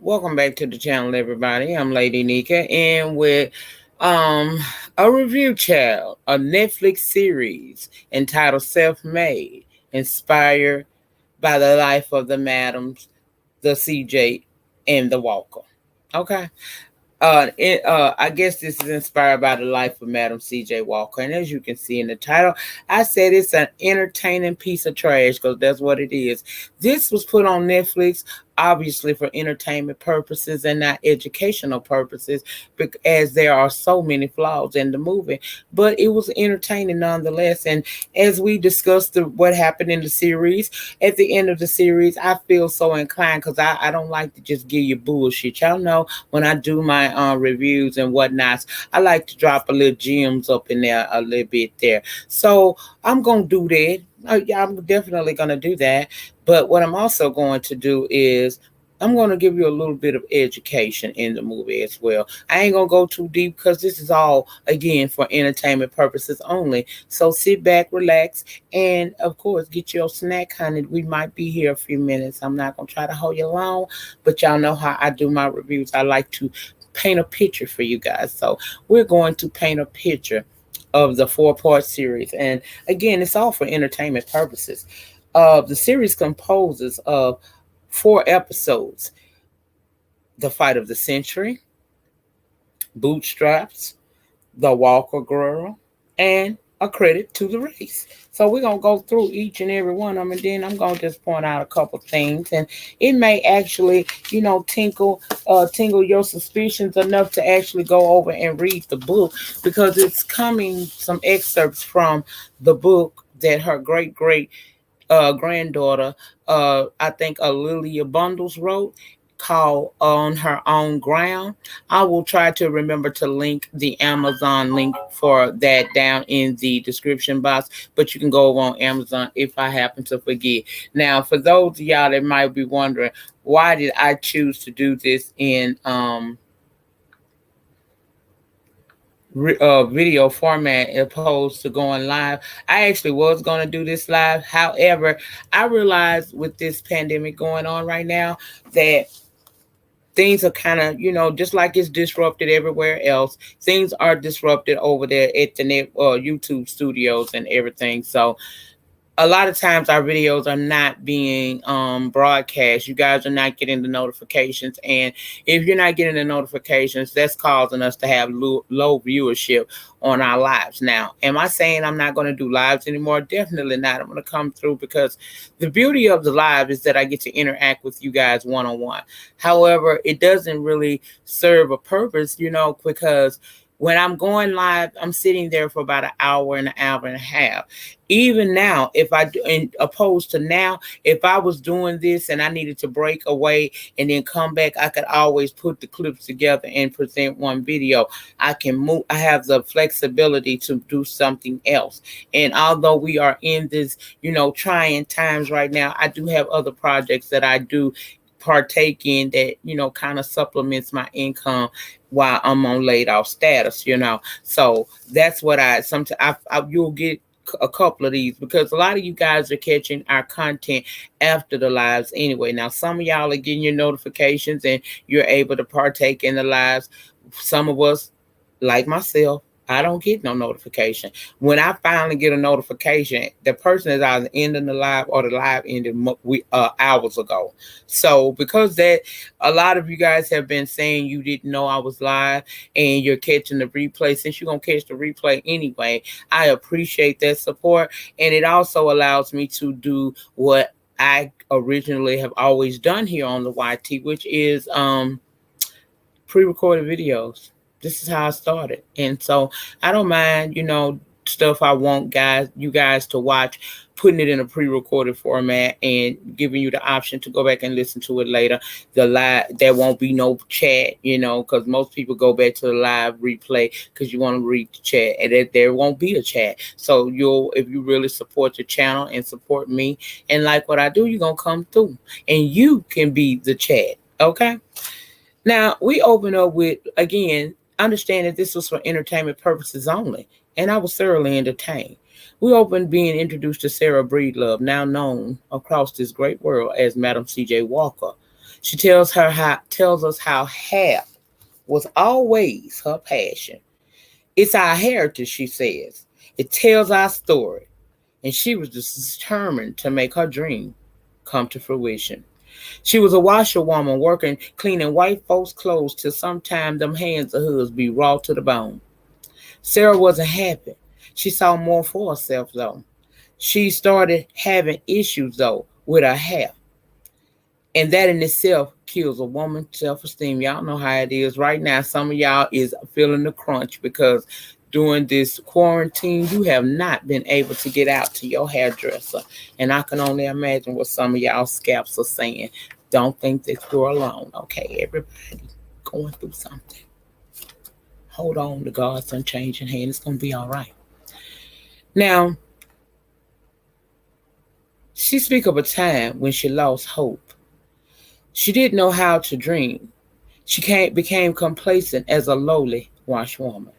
Welcome back to the channel, everybody. I'm Lady Nyca, and with um a review channel, a Netflix series entitled Self-Made, inspired by the life of the madams, the CJ, and the Walker. Okay. I guess this is inspired by the life of Madam C.J. Walker, and as you can see in the title, I said it's an entertaining piece of trash because that's what it is. This was put on Netflix, obviously for entertainment purposes and not educational purposes, as there are so many flaws in the movie. But it was entertaining nonetheless. And as we discussed what happened in the series, at the end of the series, I feel so inclined because I don't like to just give you bullshit. Y'all know when I do my reviews and whatnot, I like to drop a little gems up in there a little bit there. So I'm gonna do that. Yeah, I'm definitely gonna do that. But what I'm also going to do is I'm going to give you a little bit of education in the movie as well. I ain't going to go too deep because this is all, again, for entertainment purposes only. So sit back, relax, and, of course, get your snack, honey. We might be here a few minutes. I'm not going to try to hold you long, but y'all know how I do my reviews. I like to paint a picture for you guys. So we're going to paint a picture of the four-part series. And, again, it's all for entertainment purposes. The series composes of 4 episodes: The Fight of the Century, Bootstraps, The Walker Girl, and A Credit to the Race. So we're going to go through each and every one of them, and then I'm going to just point out a couple things. And it may actually, tingle your suspicions enough to actually go over and read the book, because it's coming some excerpts from the book that her great granddaughter, I think Lilia Bundles wrote, called On Her Own Ground. I will try to remember to link the Amazon link for that down in the description box, but you can go over on Amazon if I happen to forget. Now, for those of y'all that might be wondering, why did I choose to do this in video format opposed to going live? I actually was going to do this live. However, I realized with this pandemic going on right now that things are kind of, just like it's disrupted everywhere else, things are disrupted over there at the YouTube studios and everything. So a lot of times our videos are not being broadcast. You guys are not getting the notifications, and if you're not getting the notifications, that's causing us to have low viewership on our lives. Now, am I saying I'm not going to do lives anymore? Definitely not. I'm going to come through, because the beauty of the live is that I get to interact with you guys one-on-one. However, it doesn't really serve a purpose, because when I'm going live, I'm sitting there for about an hour and a half. Even now, if I do, and opposed to now, if I was doing this and I needed to break away and then come back, I could always put the clips together and present one video. I can move. I have the flexibility to do something else. And although we are in this, trying times right now, I do have other projects that I do partake in that, kind of supplements my income while I'm on laid off status, So that's what sometimes you'll get a couple of these, because a lot of you guys are catching our content after the lives anyway. Now, some of y'all are getting your notifications and you're able to partake in the lives. Some of us, like myself, I don't get no notification. When I finally get a notification, the person is either ending the live or the live ended hours ago. So because that, a lot of you guys have been saying you didn't know I was live and you're catching the replay. Since you're going to catch the replay anyway, I appreciate that support. And it also allows me to do what I originally have always done here on the YT, which is pre-recorded videos. This is how I started. And so I don't mind, stuff I want you guys to watch, putting it in a pre-recorded format and giving you the option to go back and listen to it later. The live, there won't be no chat, because most people go back to the live replay because you want to read the chat, and there won't be a chat. So if you really support the channel and support me and like what I do, you're going to come through and you can be the chat. Okay. Now, we open up with, again, understand that this was for entertainment purposes only, and I was thoroughly entertained. We opened being introduced to Sarah Breedlove, now known across this great world as Madam C.J. Walker. She tells us how hair was always her passion. It's our heritage, she says. It tells our story. And she was determined to make her dream come to fruition. She was a washerwoman working, cleaning white folks' clothes till sometime them hands of hers be raw to the bone. Sarah wasn't happy. She saw more for herself though. She started having issues though with her hair. And that in itself kills a woman's self-esteem. Y'all know how it is right now. Some of y'all is feeling the crunch because during this quarantine, you have not been able to get out to your hairdresser. And I can only imagine what some of y'all scalps are saying. Don't think that you're alone. Okay, everybody going through something. Hold on to God's unchanging hand. It's going to be all right. Now, she speak of a time when she lost hope. She didn't know how to dream. She became complacent as a lowly washwoman.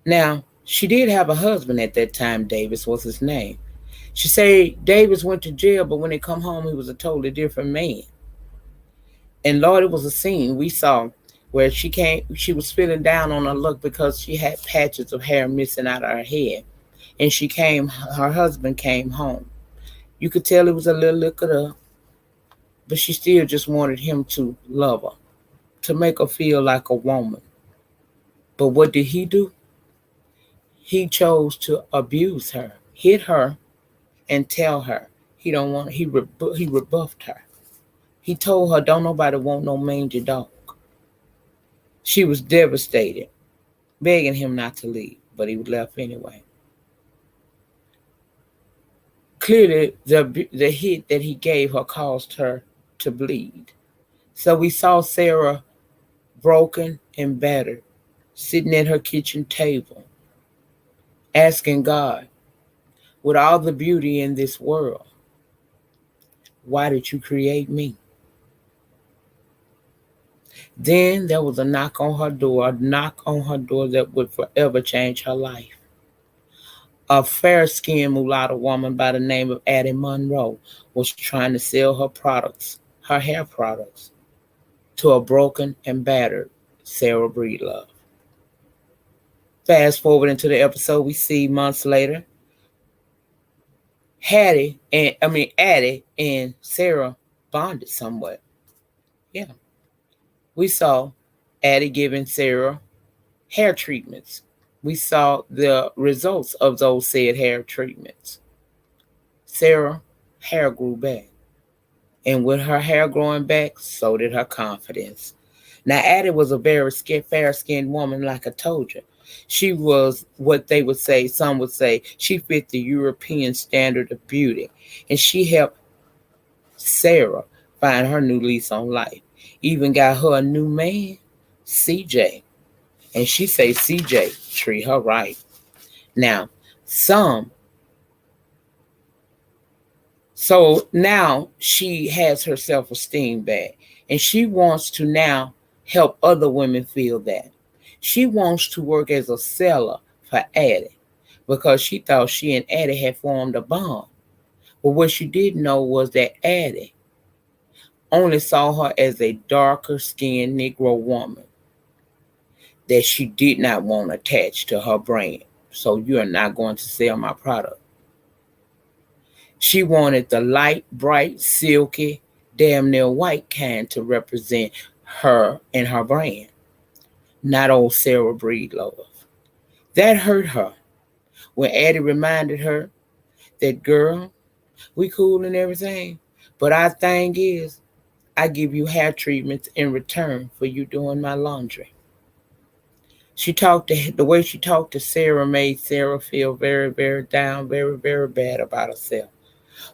Now, she did have a husband at that time. Davis was his name. She said Davis went to jail, but when he come home, he was a totally different man. And Lord, it was a scene we saw where she was feeling down on her luck because she had patches of hair missing out of her head. And her husband came home. You could tell he was a little liquored up, but she still just wanted him to love her, to make her feel like a woman. But what did he do? He chose to abuse her, hit her, and tell her he don't want. He rebuffed her. He told her, "Don't nobody want no mangy dog." She was devastated, begging him not to leave, but he left anyway. Clearly, the hit that he gave her caused her to bleed. So we saw Sarah broken and battered, sitting at her kitchen table, asking God, with all the beauty in this world, why did you create me? Then there was a knock on her door, that would forever change her life. A fair-skinned mulatto woman by the name of Addie Monroe was trying to sell her hair products, to a broken and battered Sarah Breedlove. Fast forward into the episode, we see months later, Addie and Sarah bonded somewhat. Yeah. We saw Addie giving Sarah hair treatments. We saw the results of those said hair treatments. Sarah's hair grew back. And with her hair growing back, so did her confidence. Now, Addie was a very fair-skinned woman, like I told you. She was what some would say, she fit the European standard of beauty. And she helped Sarah find her new lease on life. Even got her a new man, CJ. And she say CJ treat her right. Now, so now she has her self-esteem back. And she wants to now help other women feel that. She wants to work as a seller for Addie because she thought she and Addie had formed a bond. But what she didn't know was that Addie only saw her as a darker skinned Negro woman that she did not want attached to her brand. So you are not going to sell my product. She wanted the light, bright, silky, damn near white kind to represent her and her brand, not old Sarah Breedlove. That hurt her when Addie reminded her that, girl, we cool and everything, but our thing is, I give you hair treatments in return for you doing my laundry. The way she talked to Sarah made Sarah feel very, very down, very, very bad about herself.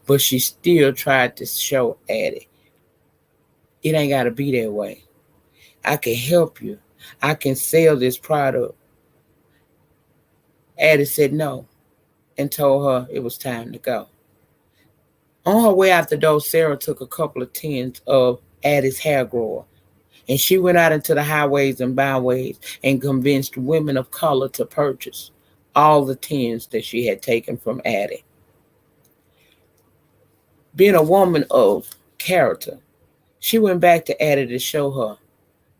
But she still tried to show Addie, it ain't got to be that way. I can help you. I can sell this product. Addie said no and told her it was time to go. On her way out the door, Sarah took a couple of tins of Addie's hair grower, and she went out into the highways and byways and convinced women of color to purchase all the tins that she had taken from Addie. Being a woman of character, She went back to Addie to show her,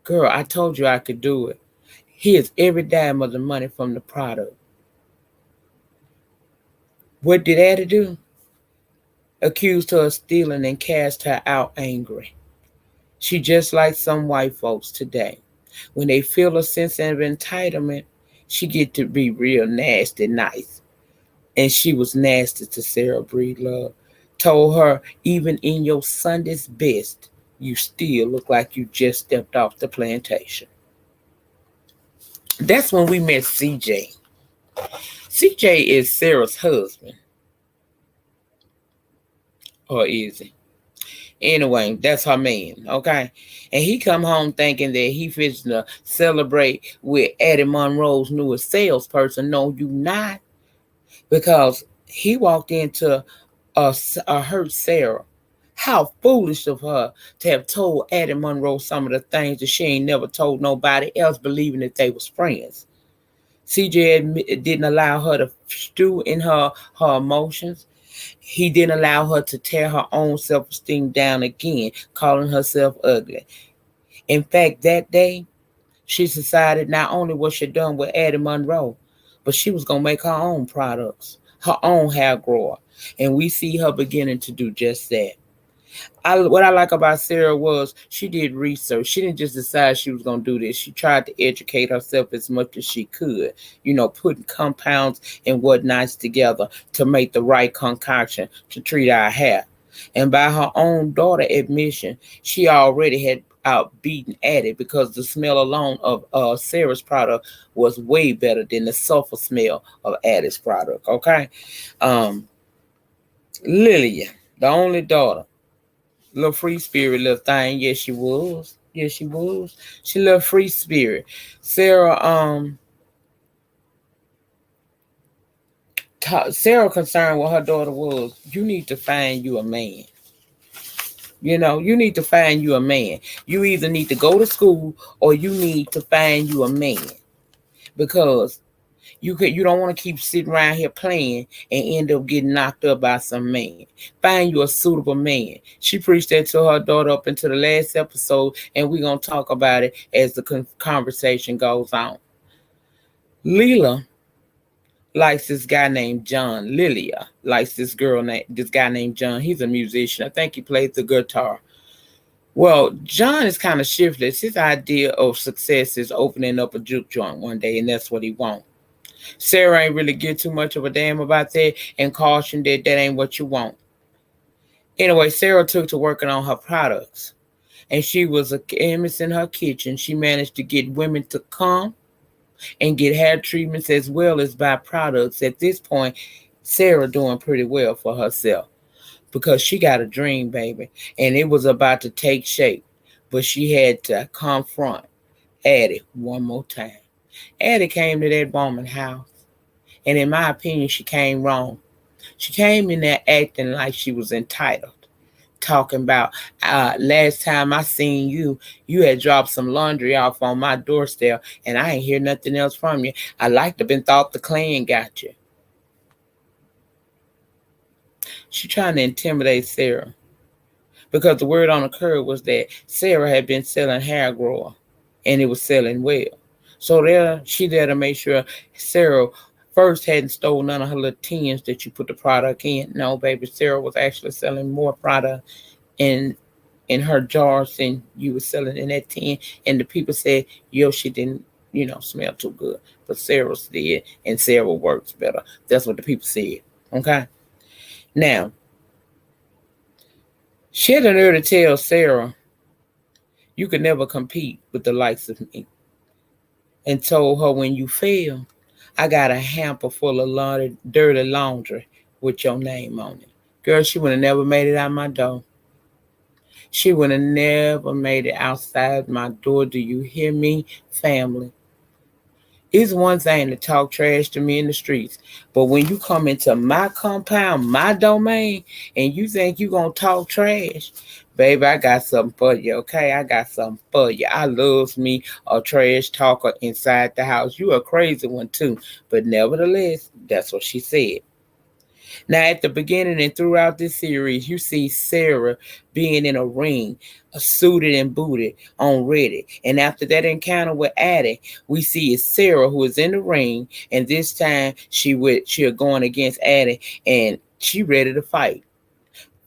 girl, I told you I could do it. Here's every dime of the money from the product. What did Addie do? Accused her of stealing and cast her out angry. She just like some white folks today. When they feel a sense of entitlement, she get to be real nasty nice. And she was nasty to Sarah Breedlove. Told her, even in your Sunday's best, you still look like you just stepped off the plantation. That's when we met CJ. CJ is Sarah's husband. Or is he? Anyway, that's her man, okay? And he come home thinking that he fits to celebrate with Addie Monroe's newest salesperson. No, you not. Because he walked into a hurt Sarah. How foolish of her to have told Addie Monroe some of the things that she ain't never told nobody else, believing that they was friends. CJ didn't allow her to stew in her emotions. He didn't allow her to tear her own self-esteem down again, calling herself ugly. In fact, that day, she decided not only was she done with Addie Monroe, but she was going to make her own products, her own hair grower. And we see her beginning to do just that. What I like about Sarah was she did research. She didn't just decide she was going to do this. She tried to educate herself as much as she could, putting compounds and whatnots together to make the right concoction to treat our hair. And by her own daughter admission, she already had outbeaten Addie because the smell alone of Sarah's product was way better than the sulfur smell of Addie's product, okay? Lillian, the only daughter, little free spirit, little thing. Yes, she was. Yes, she was. She loved free spirit. Sarah, Sarah concerned what her daughter was. You need to find you a man. You need to find you a man. You either need to go to school or you need to find you a man, because you don't want to keep sitting around here playing and end up getting knocked up by some man. Find you a suitable man. She preached that to her daughter up into the last episode, and we're going to talk about it as the conversation goes on. Leela likes this guy named John. Lilia likes this guy named John. He's a musician. I think he plays the guitar. Well, John is kind of shiftless. His idea of success is opening up a juke joint one day, and that's what he wants. Sarah ain't really give too much of a damn about that and cautioned that ain't what you want. Anyway, Sarah took to working on her products, and she was a chemist in her kitchen. She managed to get women to come and get hair treatments as well as buy products. At this point, Sarah doing pretty well for herself because she got a dream, baby, and it was about to take shape, but she had to confront Addie one more time. Addie came to that woman's house, and in my opinion, she came wrong. She came in there acting like she was entitled, talking about, last time I seen you, you had dropped some laundry off on my doorstep, and I ain't hear nothing else from you. I like to have been thought the Klan got you. She trying to intimidate Sarah because the word on the curb was that Sarah had been selling hair grower, and it was selling well. So she there to make sure Sarah first hadn't stole none of her little tins that you put the product in. No, baby, Sarah was actually selling more product in her jars than you were selling in that tin. And the people said, yo, she didn't, smell too good. But Sarah's did, and Sarah works better. That's what the people said. Okay? Now, she had the nerve to tell Sarah, you could never compete with the likes of me. And told her, when you fail, I got a hamper full of dirty laundry with your name on it. Girl, she would have never made it out my door. She would have never made it outside my door. Do you hear me, family? It's one thing to talk trash to me in the streets, but when you come into my compound, my domain, and you think you going to talk trash, baby, I got something for you, okay? I got something for you. I loves me a trash talker inside the house. You a crazy one too, but nevertheless, that's what she said. Now, at the beginning and throughout this series, you see Sarah being in a ring, suited and booted on Reddit. And after that encounter with Addie, we see it's Sarah who is in the ring, and this time she'll going against Addie, and she ready to fight,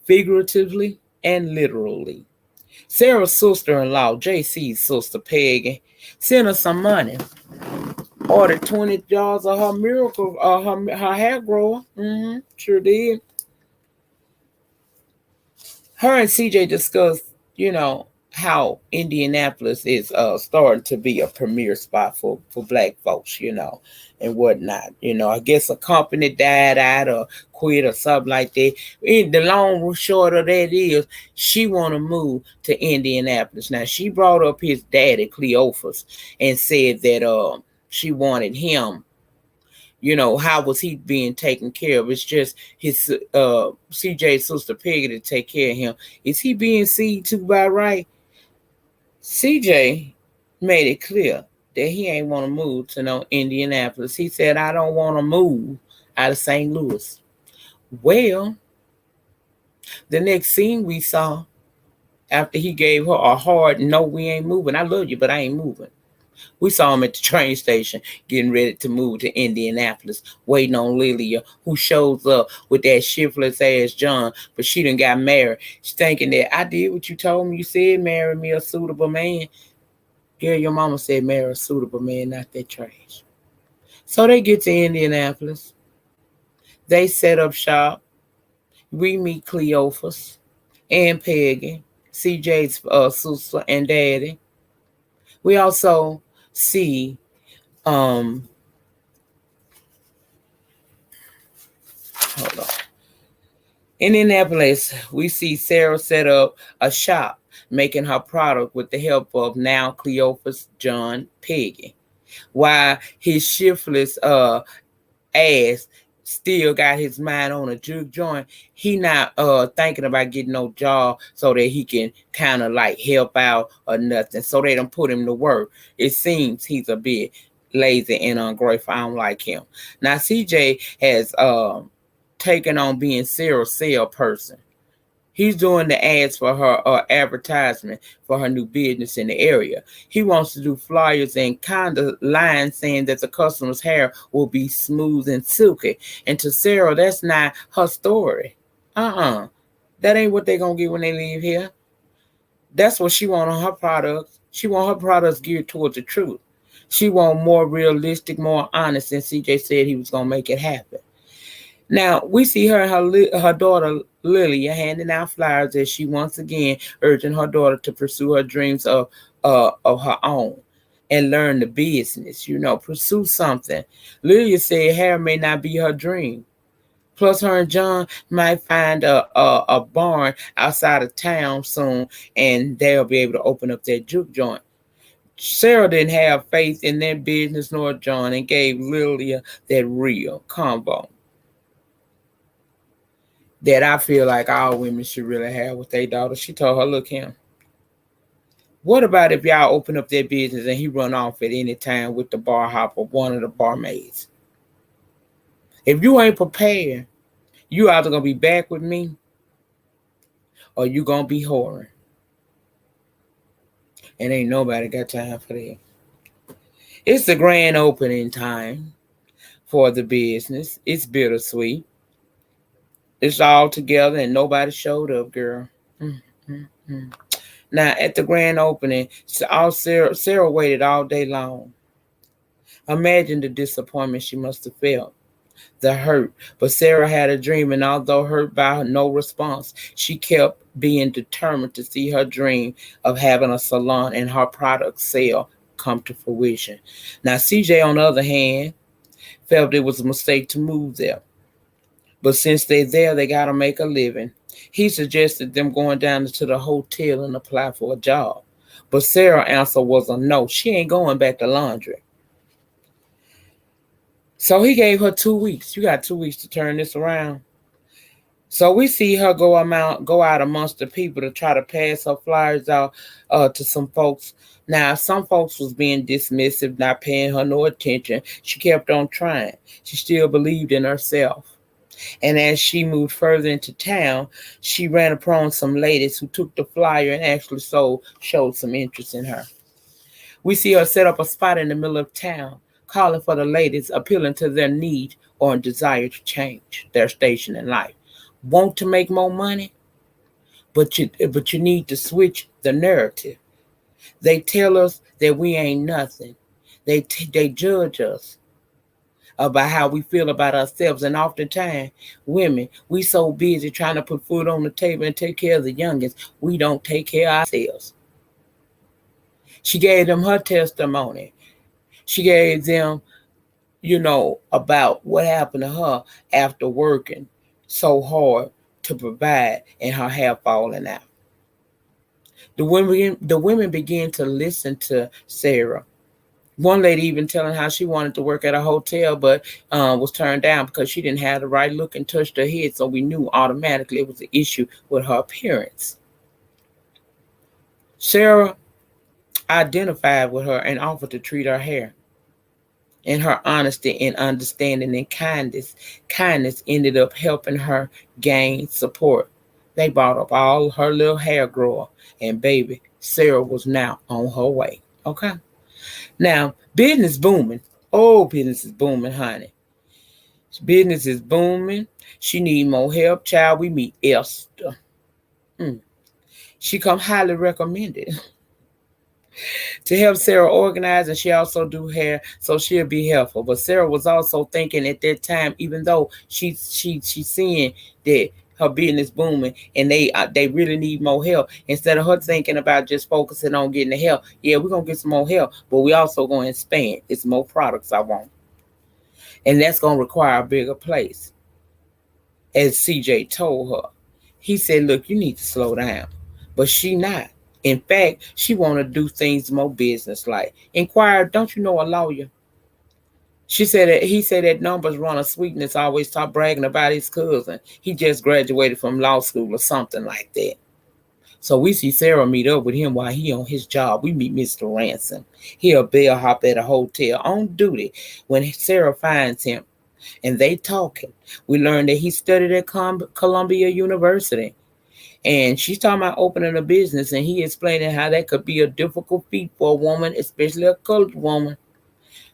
figuratively and literally. Sarah's sister-in-law, JC's sister Peggy, sent her some money. Ordered 20 jars of her miracle, her hair grower. Sure did. Her and CJ discussed, how Indianapolis is starting to be a premier spot for black folks, and whatnot. I guess a company died out or quit or something like that. The long short of that is she want to move to Indianapolis. Now, she brought up his daddy, Cleophas, and said that she wanted him. How was he being taken care of? It's just his CJ's sister Peggy to take care of him. Is he being seen to by right? CJ made it clear that he ain't want to move to no Indianapolis. He said, I don't want to move out of St. Louis. Well, the next scene we saw after he gave her a hard no, we ain't moving. I love you, but I ain't moving. We saw him at the train station getting ready to move to Indianapolis, waiting on Lilia, who shows up with that shiftless ass John, but she done got married. She's thinking that I did what you told me. You said marry me a suitable man. Girl, your mama said marry a suitable man, not that trash. So they get to Indianapolis. They set up shop. We meet Cleophas and Peggy, CJ's sister and daddy. We also see hold on. In Indianapolis, we see Sarah set up a shop making her product with the help of now Cleophas John Peggy. While his shiftless ass still got his mind on a juke joint, he not thinking about getting no job so that he can kind of like help out or nothing. So they don't put him to work. It seems he's a bit lazy and ungrateful. I don't like him. Now CJ has taken on being Sarah's salesperson. He's doing the ads for her advertisement for her new business in the area. He wants to do flyers and kind of lines saying that the customer's hair will be smooth and silky. And to Sarah, that's not her story. That ain't what they're going to get when they leave here. That's what she want on her products. She want her products geared towards the truth. She want more realistic, more honest, and CJ said he was going to make it happen. Now, we see her and her daughter, Lilia, handing out flyers as she once again urging her daughter to pursue her dreams of her own and learn the business, pursue something. Lilia said hair may not be her dream. Plus, her and John might find a barn outside of town soon, and they'll be able to open up that juke joint. Sarah didn't have faith in their business nor John and gave Lilia that real combo that I feel like all women should really have with their daughter. She told her, look, him, what about if y'all open up their business and he run off at any time with the bar hopper, one of the barmaids? If you ain't prepared, you either going to be back with me or you going to be whoring. And ain't nobody got time for that. It's the grand opening time for the business. It's bittersweet. It's all together and nobody showed up, girl. Now, at the grand opening, Sarah waited all day long. Imagine the disappointment she must have felt, the hurt. But Sarah had a dream, and although hurt by no response, she kept being determined to see her dream of having a salon and her product sale come to fruition. Now, CJ, on the other hand, felt it was a mistake to move there. But since they're there, they got to make a living. He suggested them going down to the hotel and apply for a job. But Sarah's answer was a no. She ain't going back to laundry. So he gave her 2 weeks. You got 2 weeks to turn this around. So we see her go out amongst the people to try to pass her flyers out to some folks. Now, some folks was being dismissive, not paying her no attention. She kept on trying. She still believed in herself. And as she moved further into town, she ran upon some ladies who took the flyer and actually showed some interest in her. We see her set up a spot in the middle of town, calling for the ladies, appealing to their need or desire to change their station in life. Want to make more money? But you need to switch the narrative. They tell us that we ain't nothing. They judge us about how we feel about ourselves. And oftentimes, women, we so busy trying to put food on the table and take care of the youngest, we don't take care of ourselves. She gave them her testimony. She gave them, about what happened to her after working so hard to provide and her hair falling out. The women began to listen to Sarah. One lady even telling how she wanted to work at a hotel, but was turned down because she didn't have the right look and touched her head. So we knew automatically it was an issue with her appearance. Sarah identified with her and offered to treat her hair. And her honesty and understanding and kindness ended up helping her gain support. They bought up all her little hair grower, and baby, Sarah was now on her way. Okay. Now, business booming. Oh, business is booming, honey. Business is booming. She need more help, child. We meet Esther. She come highly recommended to help Sarah organize, and she also do hair, so she'll be helpful. But Sarah was also thinking at that time, even though she's seeing that her business booming and they really need more help, instead of her thinking about just focusing on getting the help. Yeah, we're gonna get some more help, but we also gonna expand. It's more products I want, and that's gonna require a bigger place. As CJ told her, he said, "Look, you need to slow down," but she not. In fact, she want to do things more business-like. Inquired, don't you know a lawyer? She said that he said that numbers run a sweetness always stop bragging about his cousin. He just graduated from law school or something like that. So we see Sarah meet up with him while he on his job. We meet Mr. Ransom. He'll bellhop at a hotel on duty when Sarah finds him. And they talking. We learned that he studied at Columbia University. And she's talking about opening a business, and he explaining how that could be a difficult feat for a woman, especially a colored woman.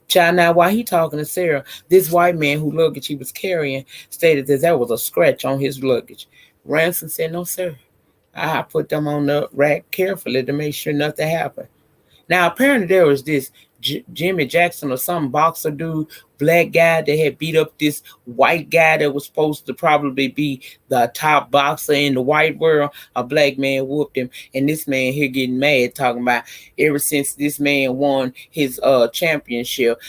Child, now while he talking to Sarah, this white man whose luggage he was carrying stated that there was a scratch on his luggage. Ransom said, "No, sir. I put them on the rack carefully to make sure nothing happened." Now, apparently there was this Jimmy Jackson or some boxer dude, black guy that had beat up this white guy that was supposed to probably be the top boxer in the white world. A black man whooped him, and this man here getting mad, talking about ever since this man won his championship,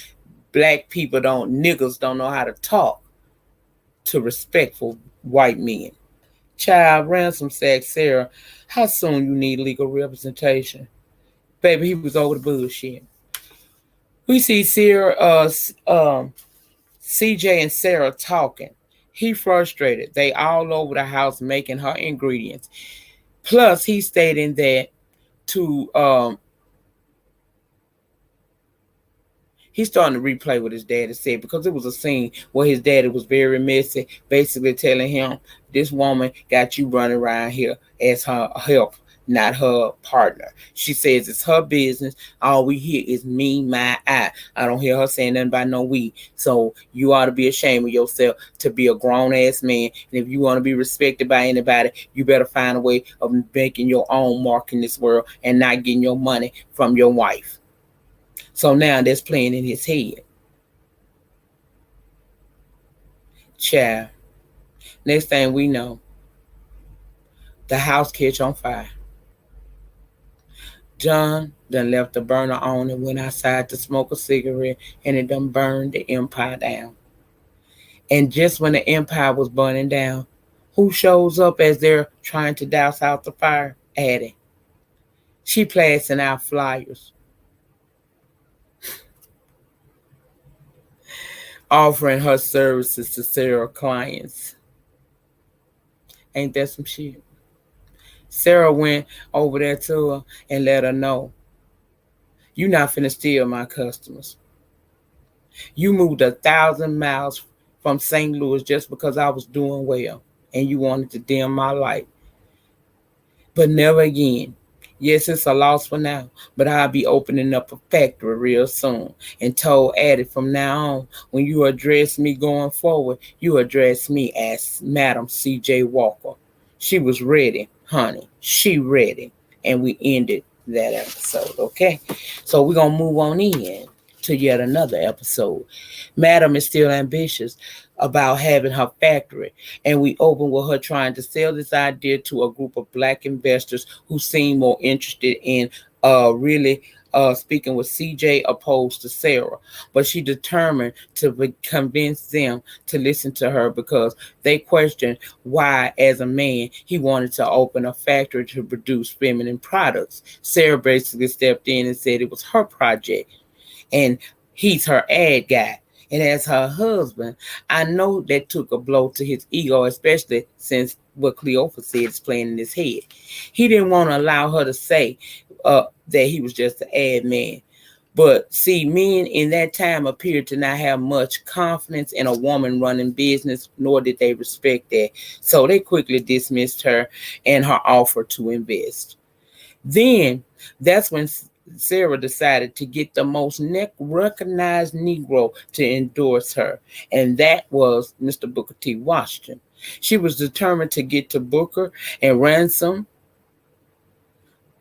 niggas don't know how to talk to respectful white men. Child, Ransom said, "Sarah, how soon you need legal representation?" Baby, he was over the bullshit. We see CJ and Sarah talking. He frustrated. They all over the house making her ingredients. Plus, he's stating that to he's starting to replay what his daddy said, because it was a scene where his daddy was very messy, basically telling him, "This woman got you running around here as her help, not her partner." She says it's her business. All we hear is me, my, I. I don't hear her saying nothing about no we. So you ought to be ashamed of yourself to be a grown-ass man. And if you want to be respected by anybody, you better find a way of making your own mark in this world and not getting your money from your wife. So now that's playing in his head. Child. Next thing we know, the house catch on fire. John done left the burner on and went outside to smoke a cigarette, and it done burned the empire down. And just when the empire was burning down, who shows up as they're trying to douse out the fire? Addie. She passing out flyers, offering her services to Sarah clients. Ain't that some shit? Sarah went over there to her and let her know, "You not finna steal my customers. You moved 1,000 miles from St. Louis just because I was doing well and you wanted to dim my light. But never again. Yes, it's a loss for now, but I'll be opening up a factory real soon. And told Addie from now on, when you address me going forward, you address me as Madam C.J. Walker. She was ready, honey. She ready. And we ended that episode, okay? So we're going to move on in to yet another episode. Madam is still ambitious about having her factory, and we open with her trying to sell this idea to a group of black investors who seem more interested in really speaking with CJ opposed to Sarah. But she determined to convince them to listen to her because they questioned why, as a man, he wanted to open a factory to produce feminine products. Sarah basically stepped in and said it was her project and he's her ad guy. And as her husband, I know that took a blow to his ego, especially since what Cleophas said is playing in his head. He didn't want to allow her to say that he was just an ad man. But see, men in that time appeared to not have much confidence in a woman running business, nor did they respect that. So they quickly dismissed her and her offer to invest. Then that's when Sarah decided to get the most recognized Negro to endorse her, and that was Mr. Booker T. Washington. She was determined to get to Booker, and Ransom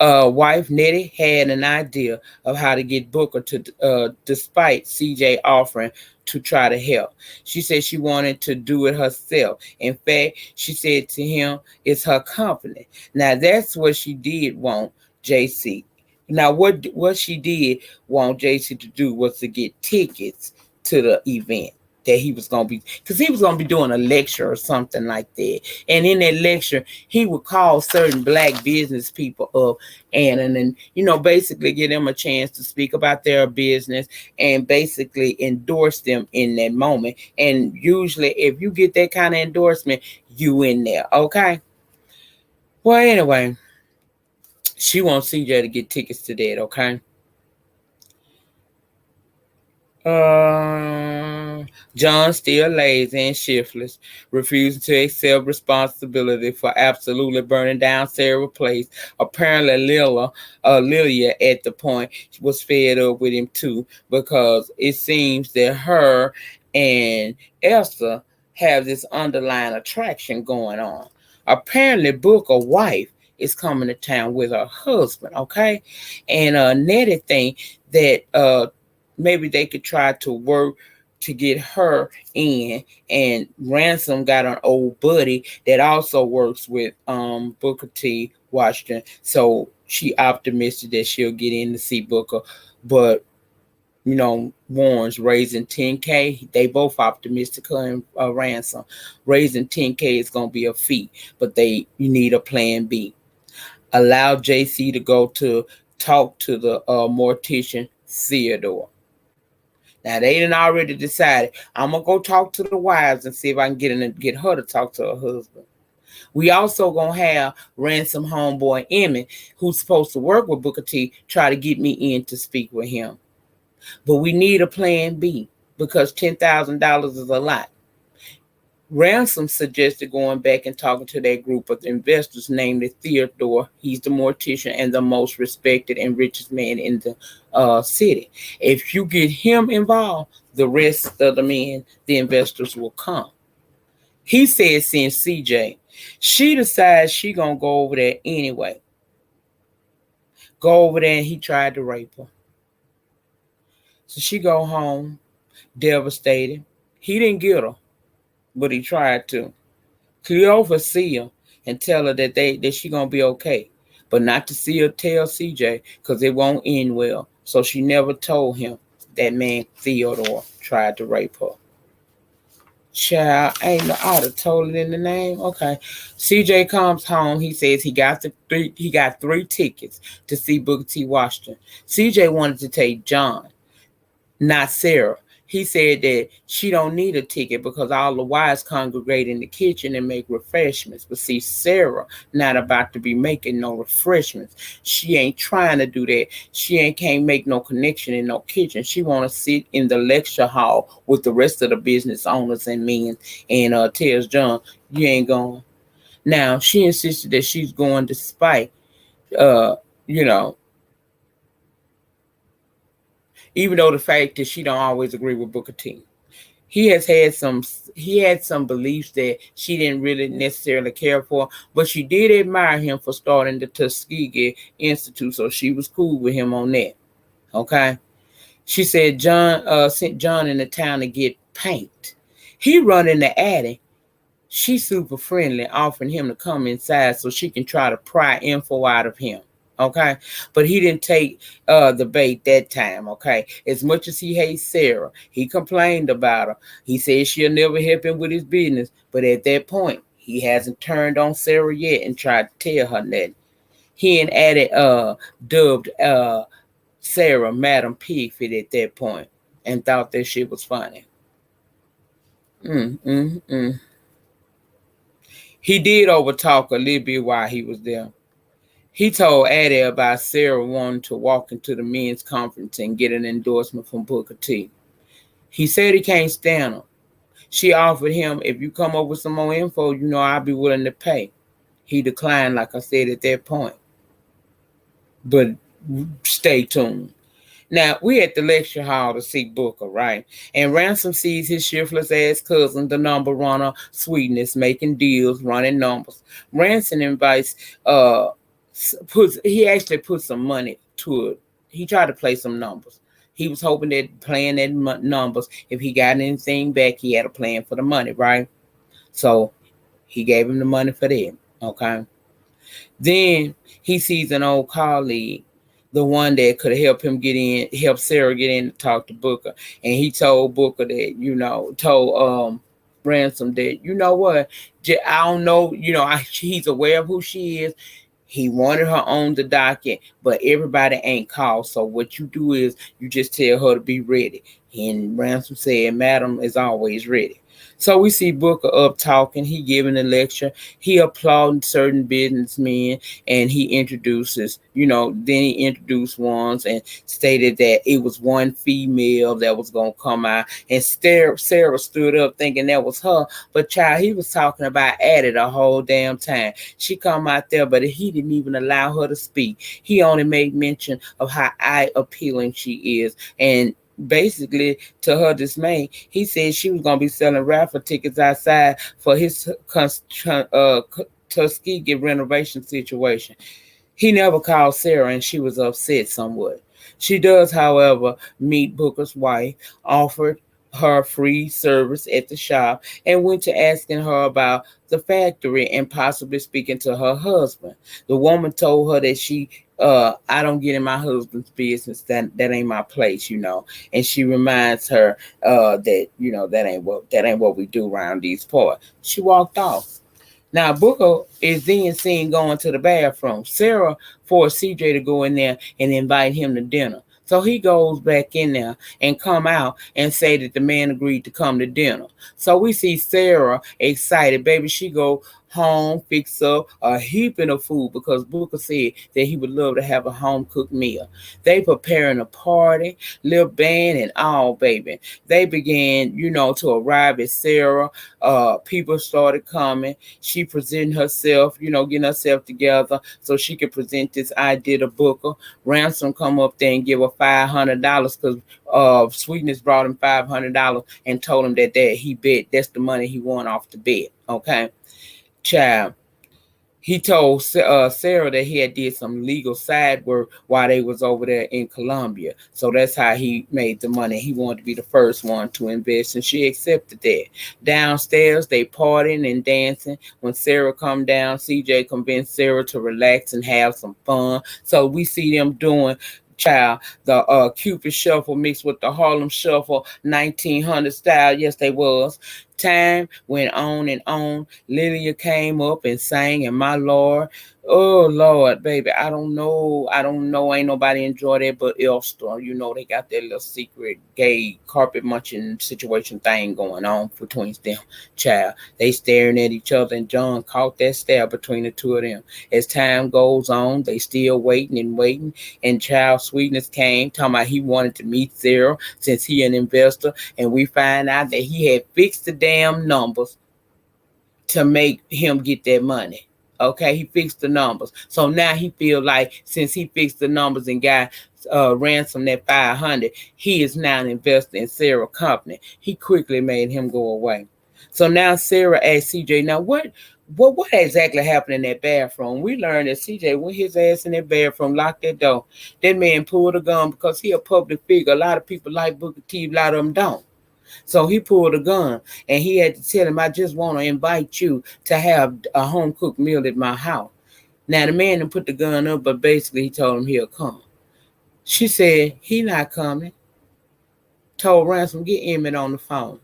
wife Nettie had an idea of how to get Booker to, despite CJ offering to try to help. She said she wanted to do it herself. In fact, she said to him, it's her company. Now, that's what she did want JC. Now, what she did want JC to do was to get tickets to the event that he was going to be, because he was going to be doing a lecture or something like that. And in that lecture, he would call certain black business people up and then, basically give them a chance to speak about their business and basically endorse them in that moment. And usually if you get that kind of endorsement, you in there, okay? Well, anyway, she wants CJ to get tickets to that, okay? John still lazy and shiftless, refusing to accept responsibility for absolutely burning down Sarah's place. Apparently, Lilia at the point was fed up with him too, because it seems that her and Esther have this underlying attraction going on. Apparently, Booker's wife is coming to town with her husband, okay? And Nettie think that maybe they could try to work to get her in, and Ransom got an old buddy that also works with Booker T. Washington, so she optimistic that she'll get in to see Booker. But Warren's raising 10K. They both optimistic, her and Ransom. Raising 10K is gonna be a feat, but you need a plan B. Allow JC to go to talk to the mortician Theodore. Now they done already decided. I'm gonna go talk to the wives and see if I can get her to talk to her husband. We also gonna have Ransom homeboy Emmett, who's supposed to work with Booker T, try to get me in to speak with him. But we need a plan B because $10,000 is a lot. Ransom suggested going back and talking to that group of investors, namely Theodore. He's the mortician and the most respected and richest man in the city. If you get him involved, the rest of the men, the investors, will come. He said since CJ, she decides she gonna go over there anyway. Go over there, and he tried to rape her. So she go home, devastated. He didn't get her, but he tried to. Cleophas see her and tell her that she gonna be okay, but not to see her tell CJ because it won't end well. So she never told him that man Theodore tried to rape her. Child, ain't no, I would have told it in the name. Okay. CJ comes home. He says he got three tickets to see Booker T. Washington. CJ wanted to take John, not Sarah. He said that she don't need a ticket because all the wives congregate in the kitchen and make refreshments. But see, Sarah not about to be making no refreshments. She ain't trying to do that. She ain't can't make no connection in no kitchen. She want to sit in the lecture hall with the rest of the business owners and men and tells John, you ain't going. Now, she insisted that she's going despite, uh, you know, even though the fact that she don't always agree with Booker T. He has had some he had some beliefs that she didn't really necessarily care for, but she did admire him for starting the Tuskegee Institute, so she was cool with him on that. Okay. She said John sent John in the town to get paint. He run in the attic. She's super friendly, offering him to come inside so she can try to pry info out of him. Okay. But he didn't take the bait that time. Okay. As much as he hates Sarah, he complained about her. He said she'll never help him with his business. But at that point, he hasn't turned on Sarah yet and tried to tell her that. He and added dubbed Sarah Madam Pigfit at that point and thought that shit was funny. Mm, mm, mm. He did overtalk a little bit while he was there. He told Addie about Sarah wanting to walk into the men's conference and get an endorsement from Booker T. He said he can't stand her. She offered him, if you come up with some more info, I'll be willing to pay. He declined, like I said, at that point. But stay tuned. Now, we at the lecture hall to see Booker, right? And Ransom sees his shiftless ass cousin, the number runner, Sweetness, making deals, running numbers. Ransom invites, he actually put some money to it. He tried to play some numbers. He was hoping that playing that numbers, if he got anything back, he had a plan for the money, right? So he gave him the money for that, okay? Then he sees an old colleague, the one that could help him get in, help Sarah get in to talk to Booker. And he told Booker that, told Ransom that, you know what, I don't know, he's aware of who she is. He wanted her on the docket, but everybody ain't called. So what you do is you just tell her to be ready. And Ransom said, Madam is always ready. So we see Booker up talking. He giving a lecture. He applauding certain businessmen, and he introduces, then he introduced ones and stated that it was one female that was going to come out. And Sarah stood up thinking that was her. But child, he was talking about Addie the whole damn time. She come out there, but he didn't even allow her to speak. He only made mention of how eye appealing she is. And basically, to her dismay, he said she was going to be selling raffle tickets outside for his Tuskegee renovation situation. He never called Sarah, and she was upset somewhat. She does, however, meet Booker's wife, offered her free service at the shop, and went to asking her about the factory and possibly speaking to her husband. The woman told her that I don't get in my husband's business. That ain't my place, And she reminds her that that ain't what we do around these parts. She walked off. Now Booker is then seen going to the bathroom. Sarah forced CJ to go in there and invite him to dinner. So he goes back in there and come out and say that the man agreed to come to dinner. So we see Sarah excited. Baby, she go home, fix up a heaping of food because Booker said that he would love to have a home cooked meal. They preparing a party, little band and all, baby. They began, to arrive at Sarah. People started coming. She presented herself, getting herself together so she could present this idea to Booker. Ransom come up there and give her $500 because Sweetness brought him $500 and told him that he bet that's the money he won off the bet. Okay, child. He told Sarah that he had did some legal side work while they was over there in Colombia. So that's how he made the money. He wanted to be the first one to invest, and she accepted that. Downstairs, they partying and dancing. When Sarah come down, CJ convinced Sarah to relax and have some fun. So we see them doing the Cupid Shuffle mixed with the Harlem Shuffle 1900 style. Yes, they was. Time went on and on. Lilia came up and sang, and my Lord, oh Lord, baby, I don't know. I don't know. Ain't nobody enjoy that but Elster. You know, they got that little secret gay carpet munching situation thing going on between them. Child, they staring at each other, and John caught that stare between the two of them. As time goes on, they still waiting and waiting, and child sweetness came, talking about he wanted to meet Sarah since he an investor, and we find out that he had fixed the damn numbers to make him get that money. Okay, he fixed the numbers. So now he feel like since he fixed the numbers and got ransom that 500, he is now an investor in Sarah company. He quickly made him go away. So now Sarah asked CJ, now what exactly happened in that bathroom? We learned that CJ went his ass in that bathroom, locked that door. That man pulled a gun because he a public figure. A lot of people like Booker T, a lot of them don't. So he pulled a gun and he had to tell him, I just want to invite you to have a home cooked meal at my house. Now the man didn't put the gun up, but basically he told him he'll come. She said, he not coming. Told Ransom, get Emmett on the phone.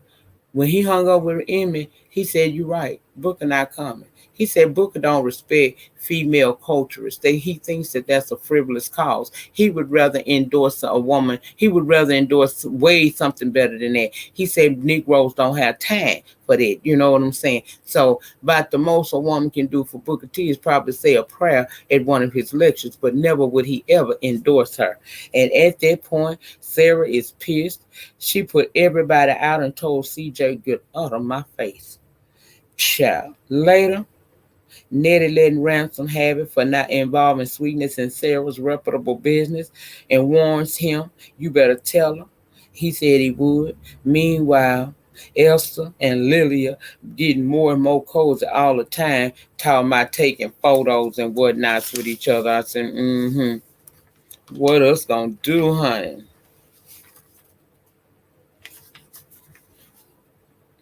When he hung up with Emmett, he said, you right, Booker not coming. He said Booker don't respect female culturists. He thinks that that's a frivolous cause. He would rather endorse a woman. He would rather endorse way something better than that. He said Negroes don't have time for that. You know what I'm saying? So about the most a woman can do for Booker T is probably say a prayer at one of his lectures, but never would he ever endorse her. And at that point, Sarah is pissed. She put everybody out and told CJ, get out of my face. Child. Later, Nettie letting Ransom have it for not involving Sweetness in Sarah's reputable business and warns him, you better tell her. He said he would. Meanwhile, Elsa and Lilia getting more and more cozy all the time, talking about taking photos and whatnots with each other. I said, what else gonna do, honey?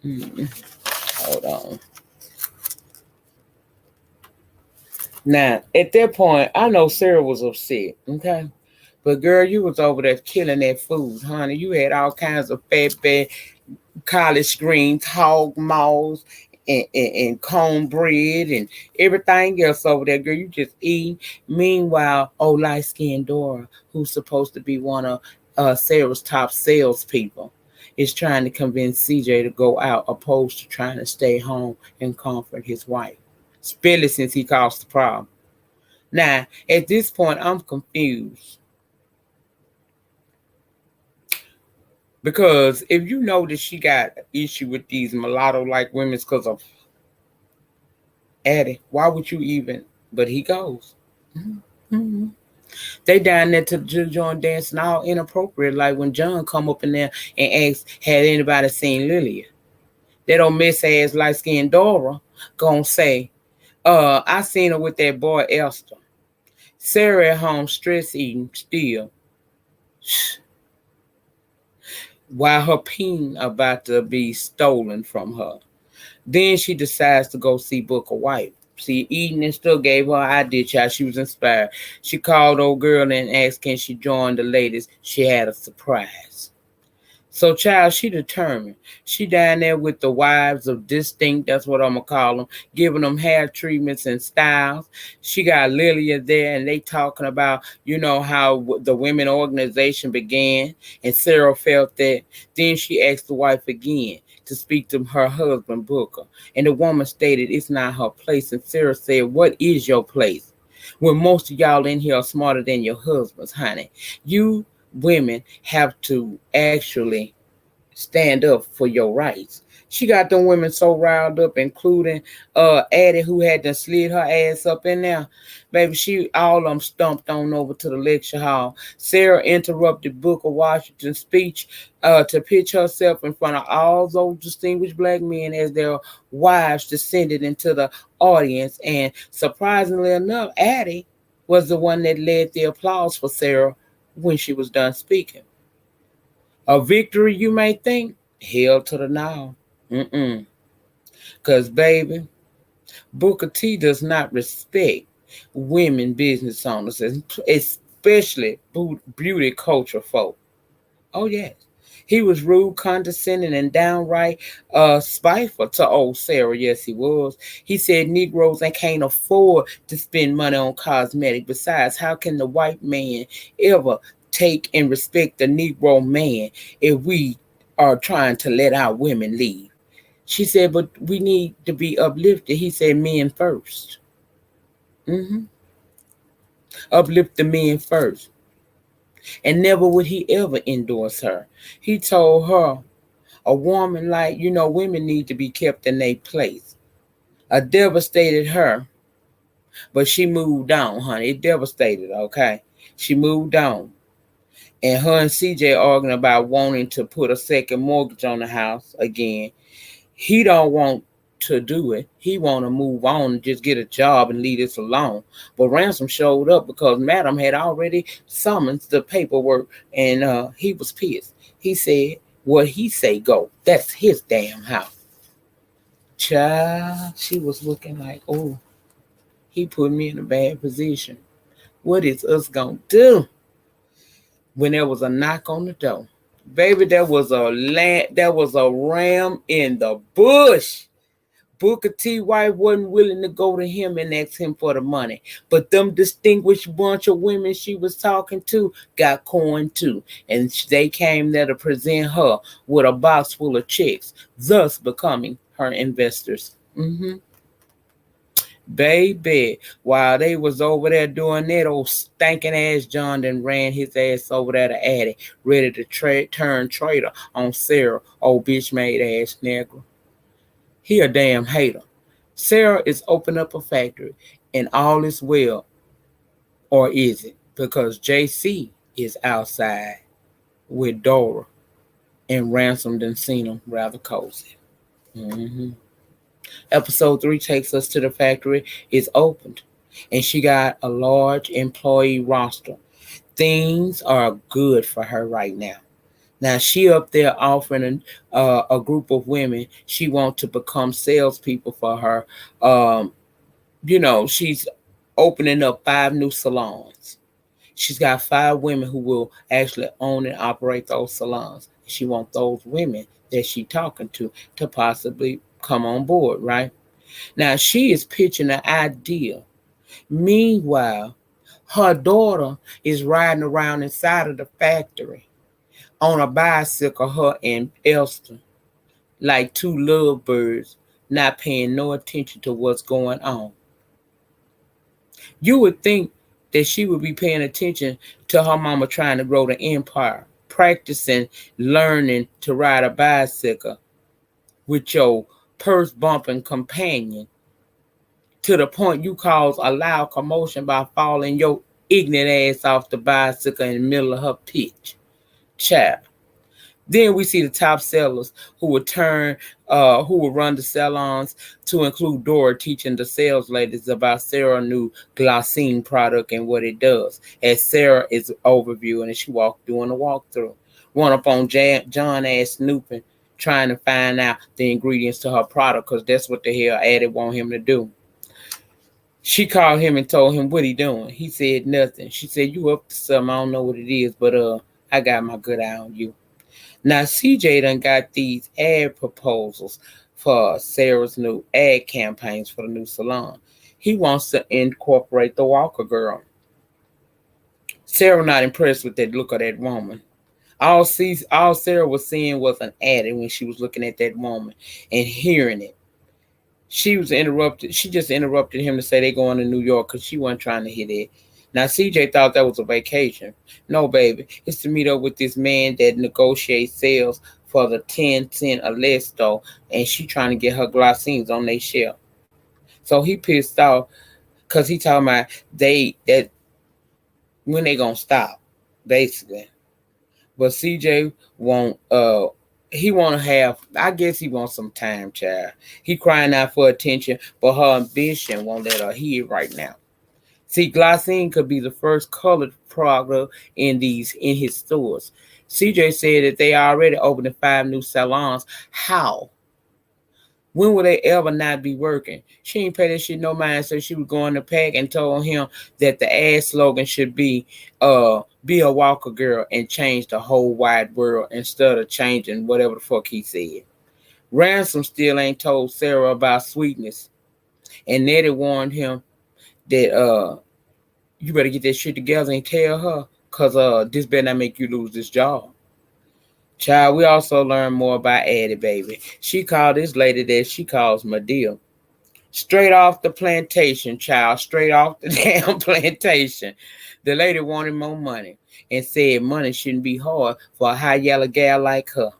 Hold on. Now, at that point, I know Sarah was upset, okay? But girl, you was over there killing that food, honey. You had all kinds of fat, bad collard greens, hog maws, and cornbread and everything else over there, girl. You just eat. Meanwhile, old light-skinned Dora, who's supposed to be one of Sarah's top salespeople, is trying to convince CJ to go out opposed to trying to stay home and comfort his wife. Especially since he caused the problem. Now, at this point, I'm confused. Because if you know that she got an issue with these mulatto-like women because of Addie, why would you even? But he goes. Mm-hmm. They down there to join dancing all inappropriate, like when John come up in there and ask, had anybody seen Lilia? That old miss ass light-skinned Dora gonna say, I seen her with that boy Esther. Sarah at home stress eating still. While her peen about to be stolen from her. Then she decides to go see Booker White. See, Eden and still gave her an idea, child. She was inspired. She called old girl and asked, can she join the ladies? She had a surprise. So, child, she determined. She down there with the wives of distinct, that's what I'm going to call them, giving them hair treatments and styles. She got Lilia there, and they talking about, how the women organization began, and Sarah felt that. Then she asked the wife again to speak to her husband, Booker. And the woman stated it's not her place, and Sarah said, what is your place? When most of y'all in here are smarter than your husbands, honey. You women have to actually stand up for your rights. She got them women so riled up, including Addie, who had to slid her ass up in there. Baby, she all of them stumped on over to the lecture hall. Sarah interrupted Booker Washington's speech to pitch herself in front of all those distinguished black men as their wives descended into the audience. And surprisingly enough, Addie was the one that led the applause for Sarah when she was done speaking. A victory, you may think? Hell to the now. Because, baby, Booker T does not respect women business owners, especially beauty culture folk. Oh, yes. He was rude, condescending, and downright spiteful to old Sarah. Yes, he was. He said Negroes and can't afford to spend money on cosmetic. Besides, how can the white man ever take and respect the Negro man if we are trying to let our women leave? She said, but we need to be uplifted. He said, men first. hmm Uplift the men first. And never would he ever endorse her. He told her, a woman like, women need to be kept in their place. It devastated her, but she moved on, honey. It devastated, okay? She moved on. And her and CJ arguing about wanting to put a second mortgage on the house again. He don't want to do it. He want to move on and just get a job and leave this alone. But Ransom showed up because Madam had already summoned the paperwork, and he was pissed. He said, what he say go. That's his damn house. Child, she was looking like, oh, he put me in a bad position. What is us gonna do? When there was a knock on the door. Baby, there was a ram in the bush. Booker T. White wasn't willing to go to him and ask him for the money. But them distinguished bunch of women she was talking to got coin too. And they came there to present her with a box full of checks, thus becoming her investors. Baby, while they was over there doing that, old stinking ass John then ran his ass over there to Addie, ready to turn traitor on Sarah, old bitch made ass nigga. He a damn hater. Sarah is opening up a factory and all is well, or is it? Because JC is outside with Dora and Ransom done seen him rather cozy. Episode 3 takes us to the factory. It's opened and she got a large employee roster. Things are good for her right now. Now she up there offering a group of women she wants to become salespeople for her. She's opening up 5 new salons. She's got 5 women who will actually own and operate those salons. She wants those women that she talking to possibly come on board, right? Now she is pitching an idea. Meanwhile, her daughter is riding around inside of the factory on a bicycle, her and Elster, like 2 lovebirds, not paying no attention to what's going on. You would think that she would be paying attention to her mama trying to grow the empire, practicing, learning to ride a bicycle with your purse bumping companion, to the point you cause a loud commotion by falling your ignorant ass off the bicycle in the middle of her pitch. Child. Then we see the top sellers who would run the salons, to include Dora teaching the sales ladies about Sarah's new glycine product and what it does. As Sarah is overviewing and she doing a walkthrough. Run up on John ass snooping, trying to find out the ingredients to her product, because that's what the hell Addie want him to do. She called him and told him what he doing. He said nothing. She said, you up to something, I don't know what it is, but I got my good eye on you. Now, CJ done got these ad proposals for Sarah's new ad campaigns for the new salon. He wants to incorporate the Walker girl. Sarah not impressed with that look of that woman. All Sarah was seeing was an ad when she was looking at that woman and hearing it. She just interrupted him to say they going to New York because she wasn't trying to hear that. Now, CJ thought that was a vacation. No, baby. It's to meet up with this man that negotiates sales for the 10 cent a less though, and she trying to get her glycines on their shelf. So he pissed off because he talking about that when they gonna stop, basically. But CJ he want to have, I guess he wants some time, child. He crying out for attention, but her ambition won't let her hear right now. See, glycine could be the first colored product in his stores. CJ said that they already opened 5 new salons. How? When will they ever not be working? She ain't pay that shit no mind, so she was going to pack and told him that the ad slogan should be a Walker girl and change the whole wide world instead of changing whatever the fuck he said. Ransom still ain't told Sarah about sweetness. And Nettie warned him that you better get that shit together and tell her, cause this better not make you lose this job. Child, we also learned more about Addie, baby. She called this lady that she calls Medea. Straight off the plantation, child. Straight off the damn plantation. The lady wanted more money and said money shouldn't be hard for a high yellow gal like her.